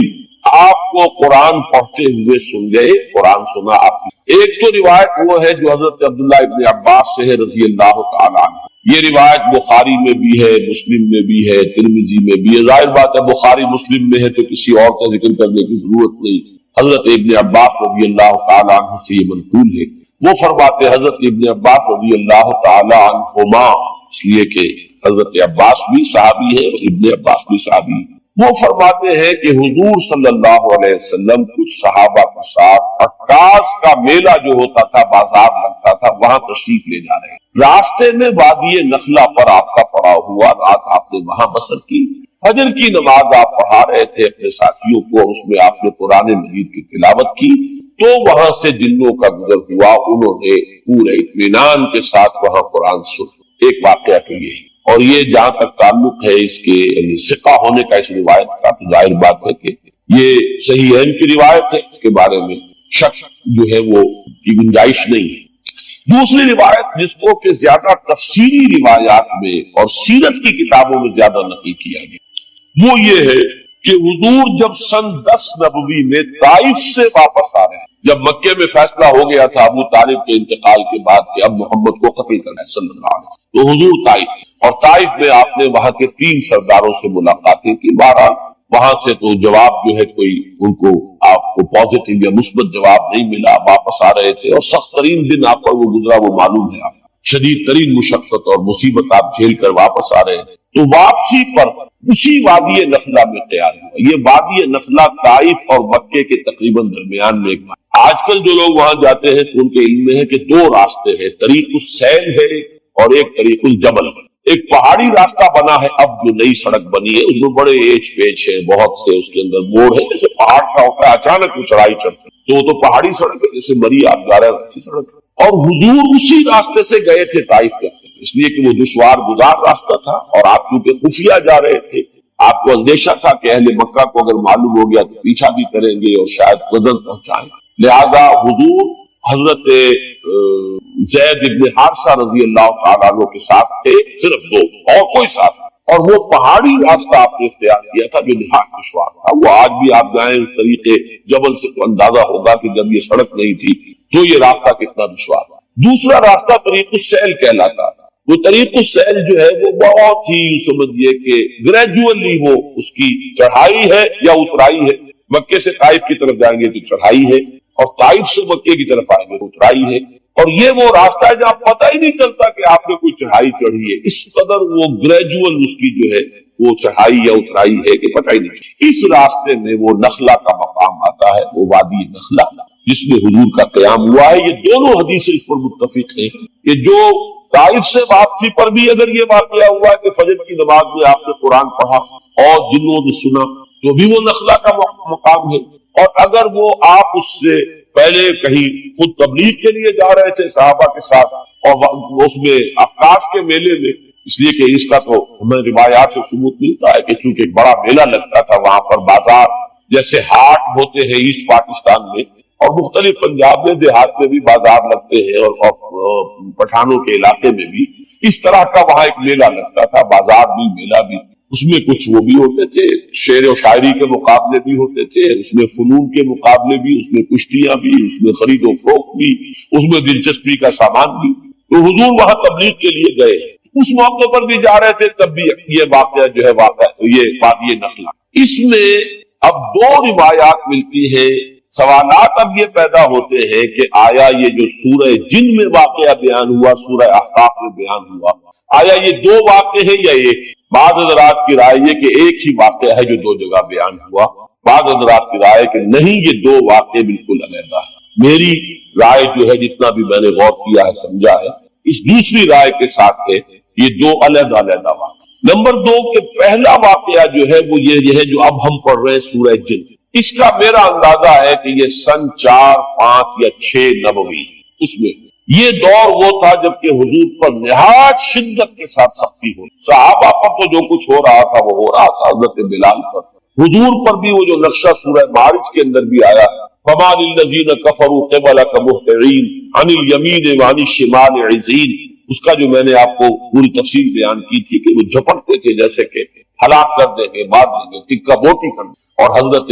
آپ کو قرآن پڑھتے ہوئے سن گئے، قرآن سنا آپ نے. ایک تو روایت وہ ہے جو حضرت عبداللہ ابن عباس سے ہے رضی اللہ تعالیٰ عنہ. یہ روایت بخاری میں بھی ہے، مسلم میں بھی ہے، ترمذی میں بھی ہے. ظاہر بات ہے بخاری مسلم میں ہے تو کسی اور کا ذکر کرنے کی ضرورت نہیں. حضرت ابن عباس رضی اللہ تعالیٰ عنہ سے یہ منقول ہے. وہ فرماتے حضرت ابن عباس رضی اللہ تعالیٰ عنہما، اس لیے کہ حضرت عباس بھی صحابی ہے اور ابن عباس بھی صحابی ہے. وہ فرماتے ہیں کہ حضور صلی اللہ علیہ وسلم کچھ صحابہ کے ساتھ عکاظ کا میلہ جو ہوتا تھا، بازار لگتا تھا، وہاں تشریف لے جا رہے ہیں. راستے میں وادی نخلا پر آپ کا پڑا ہوا، رات آپ نے وہاں بسر کی. فجر کی نماز آپ پڑھا رہے تھے اپنے ساتھیوں کو اور اس میں آپ نے قرآن مجید کی تلاوت کی تو وہاں سے جنوں کا گزر ہوا، انہوں نے پورے اطمینان کے ساتھ وہاں قرآن سنا. ایک واقعہ تو یہی، اور یہ جہاں تک تعلق ہے اس کے یعنی ثقہ ہونے کا اس روایت کا، تو ظاہر بات ہے کہ یہ صحیحین کی روایت ہے، اس کے بارے میں شک جو ہے وہ کی گنجائش نہیں ہے. دوسری روایت جس کو کہ زیادہ تفسیری روایات میں اور سیرت کی کتابوں میں زیادہ نقل کیا گیا وہ یہ ہے کہ حضور جب سن 10 نبوی میں طائف سے واپس آ رہے ہیں، جب مکے میں فیصلہ ہو گیا تھا ابو طالب کے انتقال کے بعد کہ اب محمد کو قتل کرنا ہے صلی اللہ علیہ وسلم، تو حضور طائف، اور طائف میں آپ نے وہاں کے 3 سرداروں سے ملاقاتیں کی. بہرحال وہاں سے تو جواب جو ہے کوئی ان کو آپ کو پازیٹیو یا مثبت جواب نہیں ملا. واپس آ رہے تھے اور سخت ترین دن آپ پر وہ گزرا وہ معلوم ہے، آپ شدید ترین مشقت اور مصیبت آپ جھیل کر واپس آ رہے تھے. تو واپسی پر اسی وادی نخلا میں تیار ہوا. یہ وادی نخلا طائف اور مکے کے تقریباً درمیان میں ایک بات. آج کل جو لوگ وہاں جاتے ہیں تو ان کے علم میں ہے کہ 2 راستے ہیں، طریق السیل ہے اور ایک طریق الجبل ہے. ایک پہاڑی راستہ بنا ہے اب جو نئی سڑک بنی ہے، اس میں بڑے ایچ پیچ ہے، بہت سے اس کے اندر موڑ ہے، جیسے پہاڑ کا ہوتا ہے اچانک وہ چڑھائی چڑھتے تو وہ تو پہاڑی سڑک ہے، جیسے مری آپ جا رہے ہیں اچھی سڑک ہے. اور حضور اسی راستے سے گئے تھے طائف کے، اس لیے کہ وہ دشوار گزار راستہ تھا اور آپ کیونکہ خفیہ جا رہے تھے، آپ کو اندیشہ تھا کہ اہل مکہ کو اگر معلوم ہو گیا تو پیچھا بھی کریں گے اور شاید غزل پہنچائیں. لہذا حضور حضرت زید ابن حارثہ رضی اللہ تعالیٰ عنہ کے ساتھ تھے، صرف 2 اور کوئی ساتھ. اور وہ پہاڑی راستہ آپ نے اختیار کیا تھا جو نہایت دشوار تھا. وہ آج بھی آپ جائیں اس طریقے جبل سے تو اندازہ ہوگا کہ جب یہ سڑک نہیں تھی تو یہ راستہ کتنا دشوار تھا. دوسرا راستہ طریق السیل کہلاتا تھا. وہ طریق السیل جو ہے وہ بہت ہی سمجھئے کہ گریجولی وہ اس کی چڑھائی ہے یا اترائی ہے. مکے سے طائف کی طرف جائیں گے تو چڑھائی ہے اور طائف سے مکے کی طرف آئیں گے تو اترائی ہے. اور یہ وہ راستہ ہے جہاں پتہ ہی نہیں چلتا کہ آپ نے کوئی چڑھائی چڑھی ہے، اس قدر وہ گریجول اس کی جو ہے وہ چڑھائی یا اترائی ہے کہ پتہ ہی نہیں چلتا. اس راستے میں وہ نخلا کا مقام آتا ہے، وہ وادی نخلا جس میں حضور کا قیام ہوا ہے. یہ دونوں حدیثیں اس پر متفق ہیں کہ جو طائف سے واپسی پر بھی اگر یہ واقعہ ہوا کہ فجر کی نماز میں آپ نے قرآن پڑھا اور جنوں نے سنا تو بھی وہ نخلا کا مقام ہے. اور اگر وہ آپ اس سے پہلے کہیں خود تبلیغ کے لیے جا رہے تھے صحابہ کے ساتھ اور اس میں عکاظ کے میلے میں، اس لیے کہ اس کا تو ہمیں روایات سے ثبوت ملتا ہے کہ چونکہ ایک بڑا میلہ لگتا تھا وہاں پر، بازار جیسے ہاٹ ہوتے ہیں ایسٹ پاکستان میں اور مختلف پنجاب میں دیہات میں بھی بازار لگتے ہیں اور پٹھانوں کے علاقے میں بھی اس طرح کا وہاں ایک میلہ لگتا تھا، بازار بھی میلہ بھی. اس میں کچھ وہ بھی ہوتے تھے، شعر و شاعری کے مقابلے بھی ہوتے تھے، اس میں فنون کے مقابلے بھی، اس میں کشتیاں بھی، اس میں خرید و فروخت بھی، اس میں دلچسپی کا سامان بھی. تو حضور وہاں تبلیغ کے لیے گئے، اس موقع پر بھی جا رہے تھے، تب بھی یہ واقعہ جو ہے یہ وادی نخلا. اس میں اب 2 روایات ملتی ہے. سوالات اب یہ پیدا ہوتے ہیں کہ آیا یہ جو سورہ جن میں واقعہ بیان ہوا، سورہ احقاف میں بیان ہوا، آیا یہ 2 واقعے ہیں یا ایک؟ بعض حضرات کی رائے یہ کہ ایک ہی واقعہ ہے جو 2 جگہ بیان ہوا. بعض حضرات کی رائے کہ نہیں، یہ 2 واقعے بالکل علیحدہ ہے. میری رائے جو ہے جتنا بھی میں نے غور کیا ہے سمجھا ہے اس دوسری رائے کے ساتھ ہے یہ 2 علیحدہ واقعہ. نمبر 2 کہ پہلا واقعہ جو ہے وہ یہ ہے جو اب ہم پڑھ رہے ہیں سورہ جن. اس کا میرا اندازہ ہے کہ یہ سن 4, 5 یا 6 نبوی، اس میں یہ دور وہ تھا جب کہ حضور پر نہایت شدت کے ساتھ سختی ہوئی. صحابہ پر تو جو کچھ ہو رہا تھا وہ ہو رہا تھا، حضرت بلال پر، حضور پر بھی وہ جو نقشہ سورہ معارج کے اندر بھی آیا، فَمَا لِلَّذِينَ كَفَرُوا قِبَلَكَ مُهْطِعِينَ عَنِ الْيَمِينِ وَعَنِ الشِّمَالِ عِزِينَ. اس کا جو میں نے آپ کو پوری تفصیل بیان کی تھی کہ وہ جھپٹتے تھے جیسے کہ ہلاک کر دیں گے، مار دیں گے، ٹکا بوٹی کر دیں. اور حضرت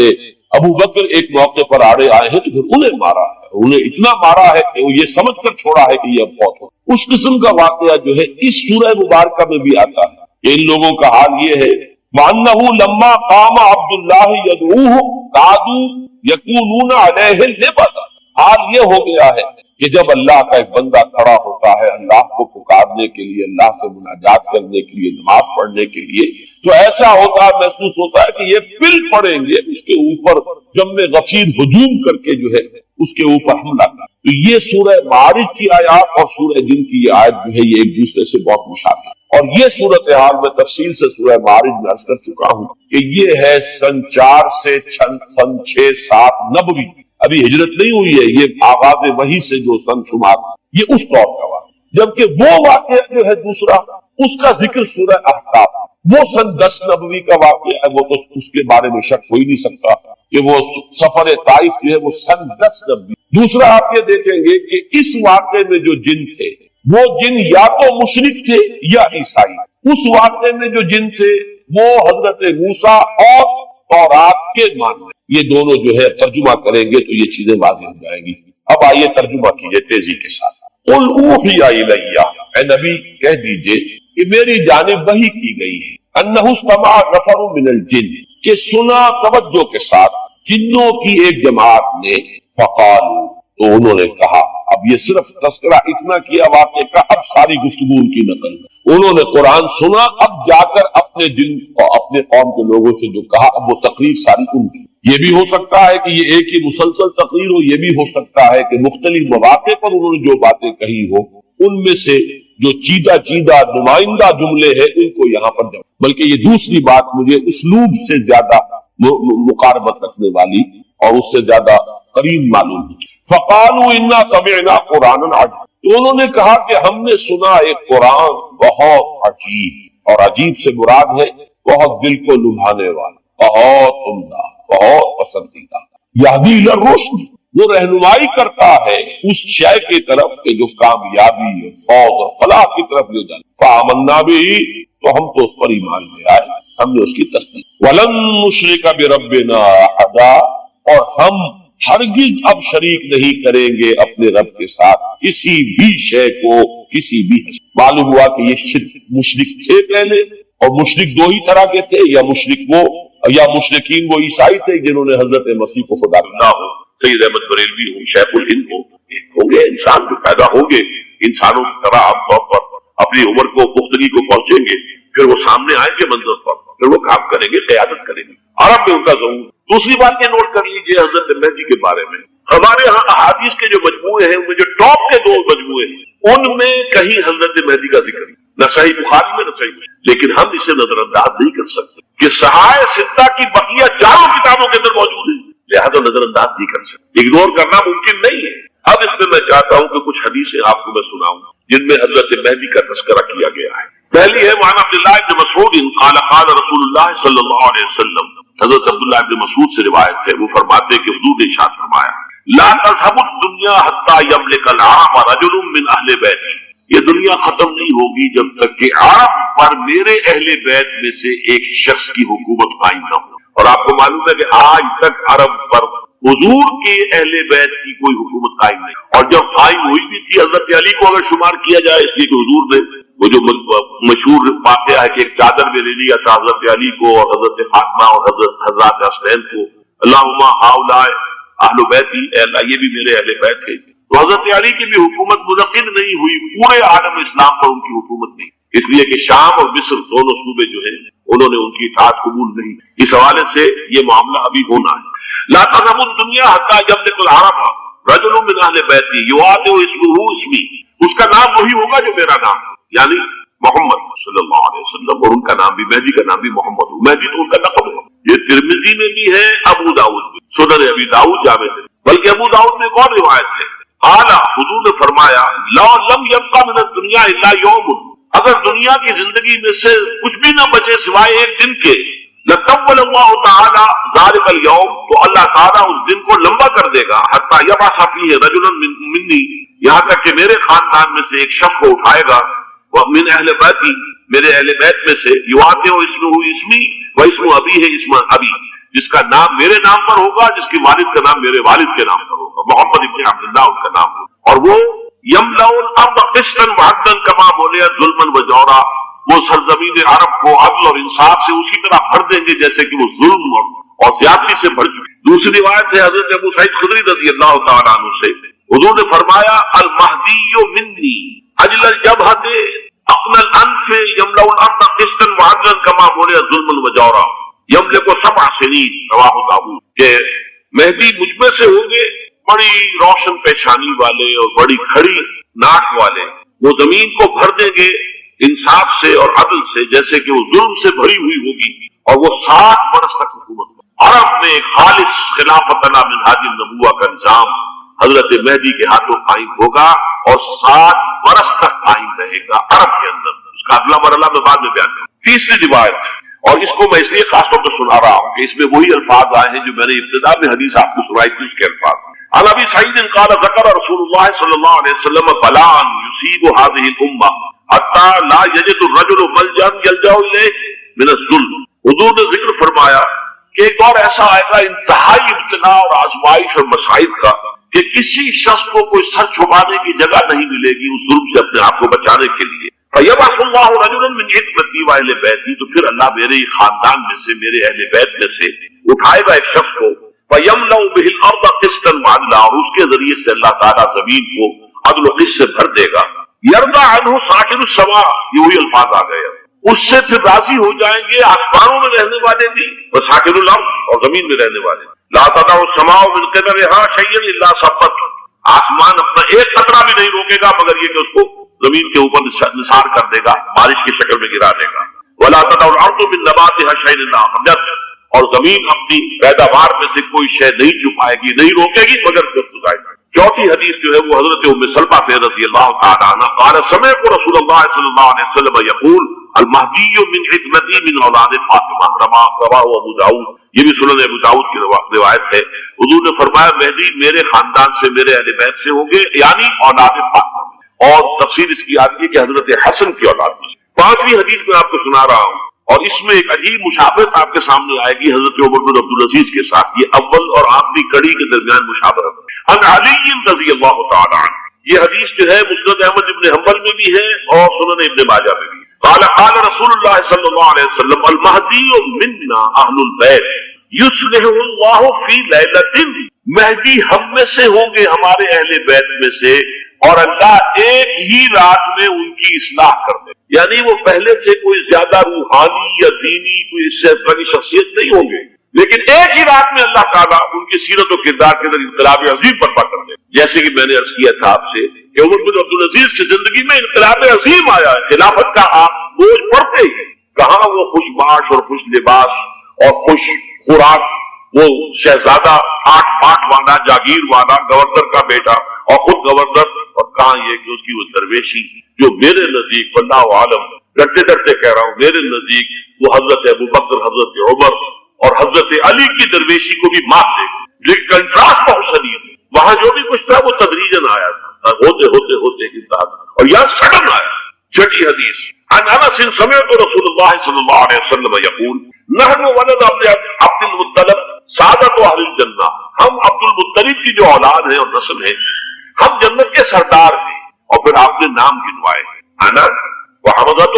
ابو بکر ایک موقع پر آڑے آئے ہیں تو پھر انہیں مارا ہے، انہیں اتنا مارا ہے کہ وہ یہ سمجھ کر چھوڑا ہے کہ یہ اب بہت ہو. اس قسم کا واقعہ جو ہے اس سورہ مبارکہ میں بھی آتا ہے کہ ان لوگوں کا حال یہ ہے، وَأَنَّهُ لَمَّا قَامَ عَبْدُ اللَّهِ يَدْعُوهُ قَعَدُوا يَكُونُونَ عَلَيْهِ لِبَدًا. حال یہ ہو گیا ہے کہ جب اللہ کا ایک بندہ کھڑا ہوتا ہے اللہ کو پکارنے کے لیے، اللہ سے مناجات کرنے کے لیے، نماز پڑھنے کے لیے، تو ایسا ہوتا ہے، محسوس ہوتا ہے کہ یہ پل پڑیں گے اس کے اوپر، جم غفیر ہجوم کر کے جو ہے اس کے اوپر حملہ کر. تو یہ سورہ معارج کی آیات اور سورہ جن کی یہ آیت جو ہے یہ ایک دوسرے سے بہت مشابہ ہے. اور یہ صورتحال میں تفصیل سے سورہ معارج میں عرض کر چکا ہوں کہ یہ ہے سن 4 سے سن 6, 7 نبوی. ابھی ہجرت نہیں ہوئی ہے، یہ آغاز وحی سے جو سن شمار یہ اس طور کا واقعہ. جبکہ وہ واقعہ جو ہے دوسرا اس کا ذکر سورہ احقاف، وہ سن 10 نبوی کا واقعہ ہے، وہ تو اس کے بارے میں شک ہو ہی نہیں سکتا کہ وہ سفر طائف جو ہے وہ سن 10 نبوی. دوسرا آپ یہ دیکھیں گے کہ اس واقعے میں جو جن تھے وہ جن یا تو مشرک تھے یا عیسائی. اس واقعے میں جو جن تھے وہ حضرت موسیٰ اور تورات کے ماننے. یہ دونوں جو ہے ترجمہ کریں گے تو یہ چیزیں واضح ہو جائیں گی. اب آئیے ترجمہ کیجئے تیزی کے ساتھ. قُلْ أُوحِيَ إِلَيَّ، اے نبی کہہ دیجئے کہ میری جانب وحی کی گئی ہے، أَنَّهُ اسْتَمَعَ نَفَرٌ مِنَ الْجِنِّ، کہ سنا توجہ کے ساتھ جنوں کی ایک جماعت نے، فَقَالُوا، تو انہوں نے کہا. اب یہ صرف تذکرہ اتنا کیا واقعے کا، اب ساری گفتگو ان کی نقل. انہوں نے قرآن سنا، اب جا کر اپنے دل اور اپنے قوم کے لوگوں سے جو کہا اب وہ تقریر ساری ان کی. یہ بھی ہو سکتا ہے کہ یہ ایک ہی مسلسل تقریر ہو، یہ بھی ہو سکتا ہے کہ مختلف مواقع پر انہوں نے جو باتیں کہی ہو ان میں سے جو چیدہ نمائندہ جملے ہیں ان کو یہاں پر جمع. بلکہ یہ دوسری بات مجھے اسلوب سے زیادہ مقاربت رکھنے والی اور اس سے زیادہ قریب معلوم ہوئی. فَقَالُوا إِنَّا سَمِعْنَا قُرْآنًا عَجَبًا، تو انہوں نے کہا کہ ہم نے سنا ایک قرآن بہت عجیب، اور عجیب سے مراد ہے بہت دل کو لبھانے والا، بہت عمدہ، بہت پسندیدہ. یہدی الی الرشد، وہ رہنمائی کرتا ہے اس شے کی طرف کہ جو کامیابی اور فوز اور فلاح کی طرف لے جائے. فآمنا بہ، تو ہم تو اس پر ایمان لے آئے، ہم نے اس کی تصدیق. ولن نشرک بربنا احدا، اور ہم ہرگز اب شریک نہیں کریں گے اپنے رب کے ساتھ کسی بھی شے کو، کسی بھی. معلوم ہوا کہ یہ مشرک تھے پہلے، اور مشرک دو ہی طرح کے تھے، یا مشرک وہ یا مشرکین وہ عیسائی تھے جنہوں نے حضرت مسیح کو خدا نہ ہو، سید احمد بریلوی ہو، شیخ الہند ہوں گے انسان جو پیدا ہوں گے انسانوں کی طرح عام طور پر اپنی عمر کو پختگی کو پہنچیں گے، پھر وہ سامنے آئیں گے منظر پر، پھر وہ کام کریں گے، قیادت کریں گے. عرب میں ان کا ظہور. دوسری بات یہ نوٹ کر لیجیے حضرت مہدی کے بارے میں، ہمارے ہاں احادیث کے جو مجموعے ہیں ان میں جو ٹاپ کے 2 مجموعے ہیں ان میں کہیں حضرت مہدی کا ذکر نہیں، نہ صحیح بخاری میں نہ صحیح مسلم. لیکن ہم اسے نظر انداز نہیں کر سکتے کہ صحائح ستہ کی بقیہ 4 کتابوں کے اندر موجود ہے، لہذا نظر انداز نہیں کر سکتے، اگنور کرنا ممکن نہیں ہے. اب اس میں چاہتا ہوں کہ کچھ حدیثیں آپ کو میں سناؤں جن میں حضرت مہدی کا تذکرہ کیا گیا ہے. پہلی ہے وعن عبداللہ بن مسعود قال قال رسول اللہ صلی اللہ علیہ وسلم. حضرت عبداللہ بن مسعود سے روایت ہے، وہ فرماتے ہیں کہ حضور نے ارشاد فرمایا لا تذهب الدنيا حتى يملك العرب رجل من اہل بیتی، یہ دنیا ختم نہیں ہوگی جب تک کہ عرب پر میرے اہل بیت میں سے ایک شخص کی حکومت قائم نہ ہو. اور آپ کو معلوم ہے کہ آج تک عرب پر حضور کے اہل بیت کی کوئی حکومت قائم نہیں، اور جب قائم ہوئی بھی تھی حضرت علی کو اگر شمار کیا جائے، اس لیے کہ حضور نے وہ جو مشہور واقعہ ہے کہ ایک چادر میں لے لیا تھا حضرت علی کو اور حضرت فاطمہ اور حضرت حسین کو، اللہم ہؤلاء اہل بیتی، اے اللہ یہ بھی میرے اہل بیت ہے. تو حضرت علی کی بھی حکومت منعقد نہیں ہوئی، پورے عالم اسلام پر ان کی حکومت نہیں، اس لیے کہ شام اور مصر دونوں صوبے جو ہیں انہوں نے ان کی اطاعت قبول نہیں. اس حوالے سے یہ معاملہ ابھی ہونا ہے. لا تذهب الدنيا حتى يملك العرب رجل من اہل بیتی یوادع اسمہ اسمی، اس کا نام وہی ہوگا جو میرا نام، یعنی محمد صلی اللہ علیہ وسلم، اور ان کا نام بھی مہدی کا نام بھی محمد ہو. مہدی تو ان کا لقب ہے، یہ ترمذی میں بھی ہے، ابو داؤد میں، سنن ابی داؤد جامع ہے، بلکہ ابو داؤد میں ایک اور روایت ہے، اعلیٰ حضور نے فرمایا لا لم یبقى من الدنیا الا یوم، اگر دنیا کی زندگی میں سے کچھ بھی نہ بچے سوائے ایک دن کے، لطول اللہ تعالی ذلک الیوم، تو اللہ تعالیٰ اس دن کو لمبا کر دے گا، حتی یبعث فیہ رجلا منی، یہاں تک کہ میرے خاندان میں سے ایک شخص کو اٹھائے گا، من اہل بیتی، میرے اہل بیت میں سے، یواطئ اسمہ اسمی و اسم ابیہ اسم ابی، جس کا نام میرے نام پر ہوگا، جس کی والد کا نام میرے والد کے نام پر ہوگا، محمد ابن عبداللہ ان کا نام ہوگا، اور وہ یملأ الارض قسطا وعدلا کما ملئت ظلما وجورا، وہ سرزمین عرب کو عدل اور انصاف سے اسی طرح بھر دیں گے جیسے کہ وہ ظلم اور زیادتی سے بھر چکے۔ دوسری روایت ہے حضرت ابو سعید خدری رضی اللہ تعالیٰ عنہ سے، حضور نے فرمایا المہدی منی اجل الجبہۃ اقنى الانف یملأ الارض قسطا وعدلا کما ملئت ظلما وجورا یملک 7 سنین، رواہ داؤد، کہ مہدی مجھ میں سے ہوں گے بڑی روشن پیشانی والے اور بڑی کھڑی ناک والے، وہ زمین کو بھر دیں گے انصاف سے اور عدل سے جیسے کہ وہ ظلم سے بھری ہوئی ہوگی، اور وہ 7 برس تک حکومت کرے۔ عرب میں خالص خلافت علی منہاج النبوہ کا نظام حضرت مہدی کے ہاتھوں قائم ہوگا اور 7 برس تک قائم رہے گا عرب کے اندر، اس کا اگلا مرحلہ میں بعد میں بیان کروں۔ تیسری روایت، اور اس کو میں اس لیے خاص طور پر سنا رہا ہوں کہ اس میں وہی الفاظ آئے ہیں جو میں نے ابتدا میں حدیث آپ کو سنائی تھی، اس کے الفاظ عن ابی سعید قال ذکر رسول اللہ صلی اللہ علیہ وسلم بلاء یصیب هذه الامہ حتی لا یجد الرجل ملجا یلجا الیہ من الظلم، حضور نے ذکر فرمایا کہ ایک اور ایسا آئے گا انتہائی ابتلاء اور آزمائش اور مصائب کا کہ کسی شخص کو کوئی سر چھپانے کی جگہ نہیں ملے گی اس ظلم سے اپنے آپ کو بچانے کے لیے۔ فَيَبْعَثُ اللَّهُ رَجُلًا مِنْ عِتْرَتِي وَأَهْلِ بَيْتِي، تو پھر اللہ میرے خاندان میں سے، میرے اہل بیت میں سے اٹھائے گا ایک شخص کو، فَيَمْلَأُ بِهِ الْأَرْضَ قِسْطًا وَعَدْلًا، اور اس کے ذریعے سے اللہ تعالیٰ زمین کو عدل و قسط سے بھر دے گا۔ يَرْضَى عَنْهُ سَاكِنُ السَّمَاءِ، یہ وہی الفاظ آ گئے، اس سے پھر راضی ہو جائیں گے آسمانوں میں رہنے والے بھی، وَسَاكِنُ الْأَرْضِ، اور زمین میں رہنے والے۔ لَا تَدَعُ السَّمَاءُ مِنْ قِبَلِهَا شَيْئًا إِلَّا صَبَّتْهُ، آسمان اپنا ایک قطرہ بھی نہیں روکے گا مگر یہ کہ اس کو زمین کے اوپر نثار کر دے گا، بارش کی شکل میں گرا دے گا۔ وَلَا تَدَعُ الْأَرْضُ مِن نَبَاتِهَا شَيْئًا إِلَّا أَخْرَجَتْهُ، اور زمین اپنی پیداوار میں سے کوئی شے نہیں چھپائے گی، نہیں روکے گی مگر اگائے گی۔ چوتھی حدیث جو ہے وہ حضرت ام سلمہ سے رضی اللہ تعالی عنہ قال سمعت رسول اللہ صلی اللہ علیہ وسلم یقول المہدی من عتمتی من اولاد فاطمہ، رواہ ابو داؤد، یہ بھی سنن ابو داؤد کی روایت ہے۔ حضور نے فرمایا مہدی میرے خاندان سے، میرے اہل بیت سے ہوں گے، یعنی اولاد فاطمہ، اور تفسیر اس کی آتی ہے کہ حضرت حسن کی اولاد میں۔ پانچویں حدیث میں آپ کو سنا رہا ہوں، اور اس میں ایک عجیب مشابہت آپ کے سامنے آئے گی حضرت عمر بن عبدالعزیز کے ساتھ، یہ اول اور آخری کڑی کے درمیان مشابہت۔ عن علی رضی اللہ تعالی عنہ، یہ حدیث جو ہے مسند احمد ابن حنبل میں بھی ہے اور سنن ابن ماجہ میں بھی۔ قال قال رسول اللہ صلی اللہ علیہ وسلم المہدی منا اہل البیت یصلح اللہ فی لیلۃ، مہدی ہم میں سے ہوں گے، ہمارے اہل بیت میں سے، اور اللہ ایک ہی رات میں ان کی اصلاح کر دے، یعنی وہ پہلے سے کوئی زیادہ روحانی یا دینی کوئی اس سے بڑی شخصیت نہیں ہوں گے، لیکن ایک ہی رات میں اللہ تعالیٰ ان کی سیرت و کردار کے اندر انقلاب عظیم برپا کر دے۔ جیسے کہ میں نے عرض کیا تھا آپ سے کہ عمر بن عبدالعزیز کی زندگی میں انقلاب عظیم آیا، خلافت کا آپ بوجھ پڑتے ہی کہاں وہ خوش باش اور خوش لباس اور خوش خوراک، وہ شہزادہ 8 پاٹ والا جاگیر والا گورنر کا بیٹا اور خود گورنر، اور کہاں یہ کہ اس کی وہ درویشی جو میرے نزدیک واللہ عالم ڈرتے ڈرتے کہہ رہا ہوں، میرے نزدیک وہ حضرت ابوبکر، حضرت عمر اور حضرت علی کی درویشی کو بھی مات دے گی، لیکن کنٹراسٹ بہت شدید ہے۔ وہاں جو بھی کچھ تھا وہ تدریجاً آیا تھا، ہوتے ہوتے ہوتے کے ساتھ، اور یہاں سڈن آیا۔ چھٹی حدیث عن انس سمعت رسول اللہ صلی اللہ علیہ وسلم یقول نحن ولد عبد المطلب سعادت اہل الجنہ، ہم عبد المطلب کی جو اولاد ہے اور نسل ہے، ہم جنت کے سردار ہیں۔ اور پھر آپ نے نام گنوائے، انا وحمزۃ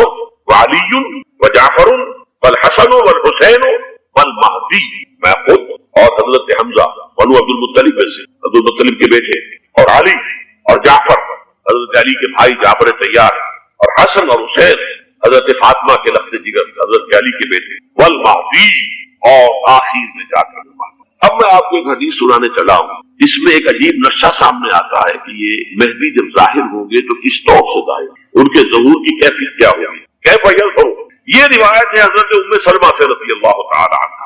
وعلی وجعفر والحسن والحسین والمہدی، میں خود اور حضرت حمزہ بنو عبد المطلب میں سے، عبد المطلب کے بیٹے، اور علی اور جعفر حضرت علی کے بھائی جعفر طیار، اور حسن اور حسین حضرت فاطمہ کے لخت جگر حضرت علی کے بیٹے، والمہدی، اور آخر میں جا کر اب میں آپ کو ایک حدیث سنانے چلا ہوں، اس میں ایک عجیب نقشہ سامنے آتا ہے کہ یہ مہدی جب ظاہر ہوں گے تو کس طور سے ظاہر، ان کے ظہور کی کیفیت کیا ہوگی، کیف یظہر۔ یہ روایت ہے حضرت ام سلمہ سے رضی اللہ تعالی عنہ،